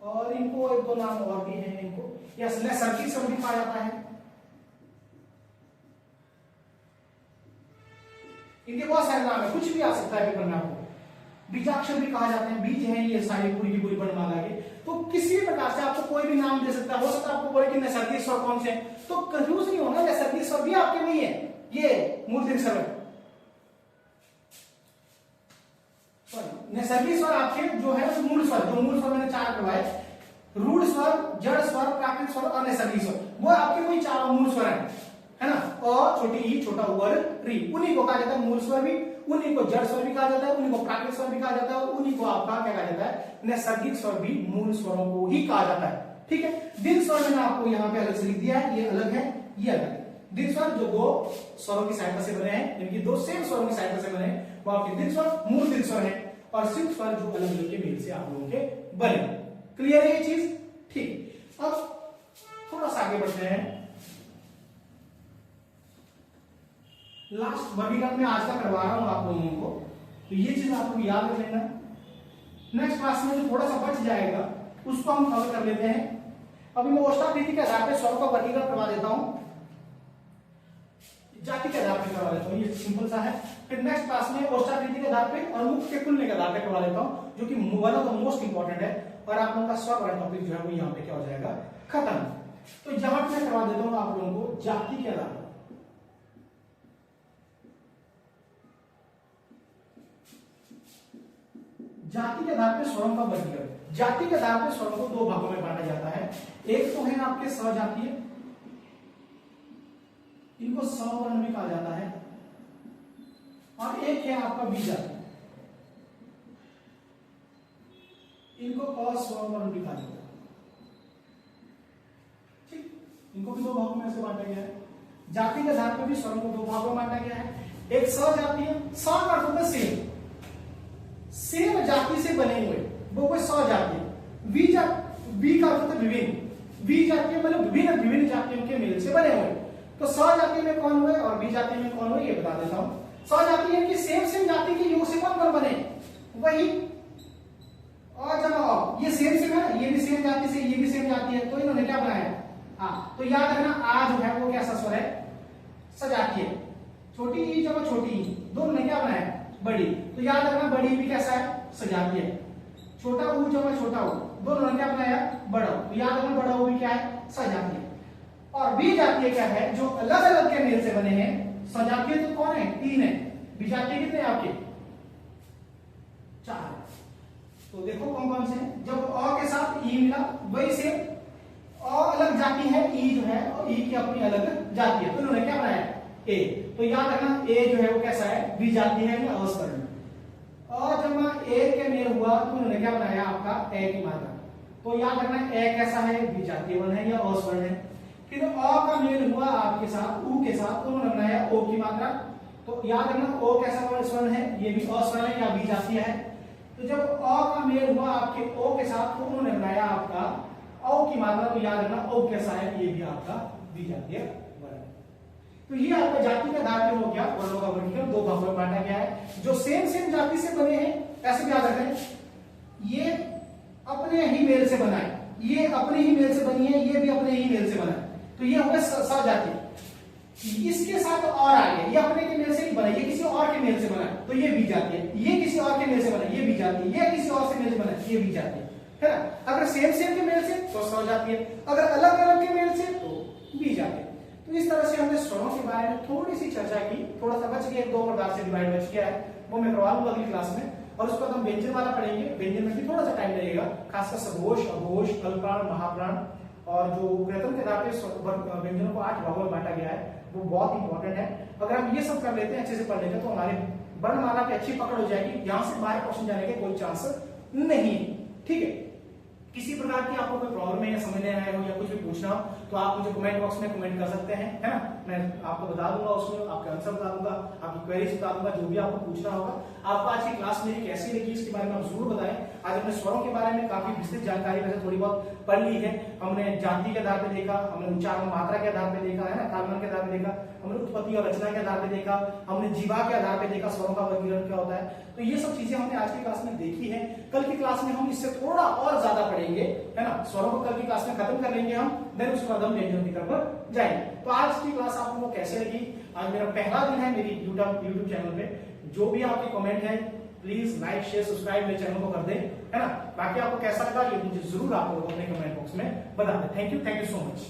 और इनको एक दो नाम और भी हैं। इनको यस नैसर्गिक स्वर भी कहा जाता है। इनके बहुत सारे नाम है, कुछ भी आ सकता है पेपर में आपको। बीजाक्षर भी कहा जाते हैं, बीज है ये सारी पूरी की पूरी वर्णमाला के। तो किसी भी प्रकार से आपको कोई भी नाम दे सकता है। हो सकता है आपको बोले कि नैसर्गिक स्वर कौन से हैं, तो कंफ्यूज नहीं होना, नैसर्गिक स्वर भी आपके वही है, ये मूल दीर्घ स्वर है। नैसर्गिक स्वर आपके जो है मूल स्वर, जो मूल स्वर मैंने चार करवाए, रूढ़ स्वर, जड़ स्वर, प्राकृत स्वर और नैसर्गिक स्वर, वो आपके कोई चार मूल स्वर है ना। और छोटी ई, छोटा ऊ और री, उन्हीं को कहा जाता है मूल स्वर भी, उन्हीं को जड़ स्वर भी कहा जाता है, उन्हीं को प्राकृत स्वर भी कहा जाता है, और उन्हीं को आपका क्या कहा जाता है? नैसर्गिक स्वर भी मूल स्वरों को ही कहा जाता है। ठीक है। दीर्घ स्वर मैंने आपको यहाँ पे अलग से लिख दिया है, ये अलग है, ये अलग है। दीर्घ स्वर जो दो स्वरों की सहायता से बने हैं, जिनकी दो सेम स्वरों की सहायता से बने, वो आपके दीर्घ स्वर मूल दीर्घ स्वर है। और संयुक्त स्वर जो अलग अलग के मेल से आप लोगों के बने। क्लियर है ये चीज? ठीक। अब थोड़ा सा आगे बढ़ते हैं। लास्ट वर्गीकरण में आज का करवा रहा हूं आप लोगों को, तो ये चीज आप लोग याद रख लेना। नेक्स्ट क्लास में जो थोड़ा सा बच जाएगा उसको हम कवर कर लेते हैं। अभी मैं ओष्ठाकृति के आधार पर स्वरों का वर्गीकरण करवा देता हूं, जाति के आधार पर करवा देता हूं, ये सिंपल सा है। फिर नेक्स्ट क्लास में ओष्ठाकृति के आधार पर और मुख के खुलने के आधार पर करवा देता हूं, जो कि one of the most important है। और आप लोगों का स्वर वाला टॉपिक जो है वो यहाँ पे क्या हो जाएगा? खत्म। तो यहां पे मैं करवा देता हूं आप लोगों को जाति के आधार पर। जाति के आधार पर स्वरों का वर्गीकरण। जाति के आधार पर स्वरों को दो भागों में बांटा जाता है। एक तो है आपके सजातीय, इनको सवर्ण भी कहा जाता है, और एक है आपका विजातीय, इनको अस्वर्ण भी कहा जाता है। ठीक, इनको भी दो भागों में ऐसे बांटा गया है। जाति के आधार पर भी स्वरों को दो भागों में बांटा गया है। एक सजातीय, स का अर्थ होता है सेम, सेम जाति से बने हुए, वो कोई सजातीय। वी का अर्थ होता है विभिन्न, वी जातीय मतलब विभिन्न विभिन्न जातियों के मेल से बने हुए। तो सजातीय में कौन हुए और बी जाति में कौन हुए ये बता देता हूं। सजातीय है कि सेम सेम जाति के योग से कौन कौन बने? वही और जब अ, ये सेम सेम है, ये भी सेम जाति से, ये भी सेम जाति है, तो इन्होंने क्या बनाया? हाँ, तो याद रखना आ जो है वो कैसा स्वर है? सजातीय है। छोटी ई जब छोटी ई, दोनों ने क्या बनाया? बड़ी। तो याद रखना बड़ी भी कैसा है? सजातीय है। छोटा ऊ जब छोटा ऊ, दोनों ने क्या बनाया? बड़ा। तो याद रखना बड़ा ऊ भी क्या है? सजातीय। और विजातीय क्या है? जो अलग अलग के मेल से बने हैं। सजातीय तो कौन है? 3 है। विजातीय कितने आपके? 4। तो देखो कौन कौन से हैं। जब अ के साथ ई मिला, वही से अ अलग जाति है, ई जो है और ई की अपनी अलग जाति है, तो इन्होंने क्या बनाया? ए। तो याद रखना ए जो है वो कैसा है? विजातीय है या अस्वर्ण। अ जब ए के मेल हुआ तो इन्होंने क्या बनाया? आपका ए की मात्रा। तो याद रखना ए कैसा है? विजातीय वर्ण है या अस्वर्ण है। फिर अ का मेल हुआ आपके साथ ऊ के साथ, तो उन्होंने बनाया ओ की मात्रा। तो याद रखना ओ कैसा स्वर्ण है? ये भी अस्वर्ण है या विजातीय है। तो जब अ का मेल हुआ आपके ओ के साथ, तो उन्होंने बनाया आपका औ की मात्रा। तो याद रखना ओ कैसा है? ये भी आपका विजातीय वर्ण है। तो ये आपका जाति का आधार पे हो गया, वर्णों का वर्गीकरण 2 भागों में बांटा गया है। जो सेम सेम जाति से बने हैं, ऐसे भी याद रखें, ये अपने ही मेल से बना है, ये अपने ही मेल से बनी है, ये भी अपने ही मेल से बना है। तो ये हो गया सजातीय। इसके साथ और आ गया, ये अपने के मेल से नहीं बना, ये किसी और के मेल से बना, तो ये विजातीय है। ये किसी और के मेल से बना, ये विजातीय। ये किसी और से मेल से बना, ये विजातीय है ना। अगर सेम सेम के मेल से तो सजातीय, अगर अलग अलग के मेल से तो विजातीय। तो इस तरह से हमने स्वरों के बारे में थोड़ी सी चर्चा की। थोड़ा सा बच गया, 2 प्रकार से डिवाइड बच गया है, वो मैं करवा लूंगा अगली क्लास में। और उसके बाद हम व्यंजन वाला पढ़ेंगे। व्यंजन में भी थोड़ा सा टाइम लगेगा, खासकर सघोष, अघोष, अल्पप्राण, महाप्राण। और जो कृतम के आधार पे व्यंजनों को 8 भागों में बांटा गया है, वो बहुत इंपॉर्टेंट है। अगर हम ये सब कर लेते हैं, अच्छे से पढ़ लेते हैं, तो हमारे वर्णमाला पे अच्छी पकड़ हो जाएगी। यहां से बाहर क्वेश्चन जाने के कोई चांस नहीं है। ठीक है। किसी प्रकार की आपको कोई प्रॉब्लम है या समझ नहीं आया हो या कुछ भी पूछना हो, तो आप मुझे कमेंट बॉक्स में कमेंट कर सकते हैं, है ना। मैं आपको बता दूंगा, उसमें आपके आंसर बता दूंगा, आपकी क्वेरीज बता दूंगा, जो भी आपको पूछना होगा। आपको आज की क्लास मेरी कैसी लगी इसके बारे में आप जरूर बताएं। आज हमने स्वरों के बारे में काफी विस्तृत जानकारी वैसे थोड़ी बहुत पढ़ ली है। हमने जाति के आधार पर देखा, हमने उच्चारण मात्रा के आधार पर देखा, है ना, कालमान के आधार पर देखा, हमने उत्पत्ति और रचना के आधार पर देखा, हमने जीवा के आधार पर देखा स्वरों का वर्गीकरण क्या होता है। तो ये सब चीजें हमने आज की क्लास में देखी है। कल की क्लास में हम इससे थोड़ा और ज्यादा पढ़ेंगे, है ना। स्वरों को कल की क्लास में खत्म कर लेंगे हम, देन उसके बाद हम व्यंजनों की तरफ जाएंगे। तो आज की क्लास आप लोगों को कैसे लगी? आज मेरा पहला दिन है मेरी यूट्यूब चैनल पे। जो भी आपके कमेंट है प्लीज लाइक शेयर सब्सक्राइब मेरे चैनल को कर दें, है ना। बाकी आपको कैसा लगा ये मुझे जरूर आप लोग अपने कमेंट बॉक्स में बता दें। Thank you so much.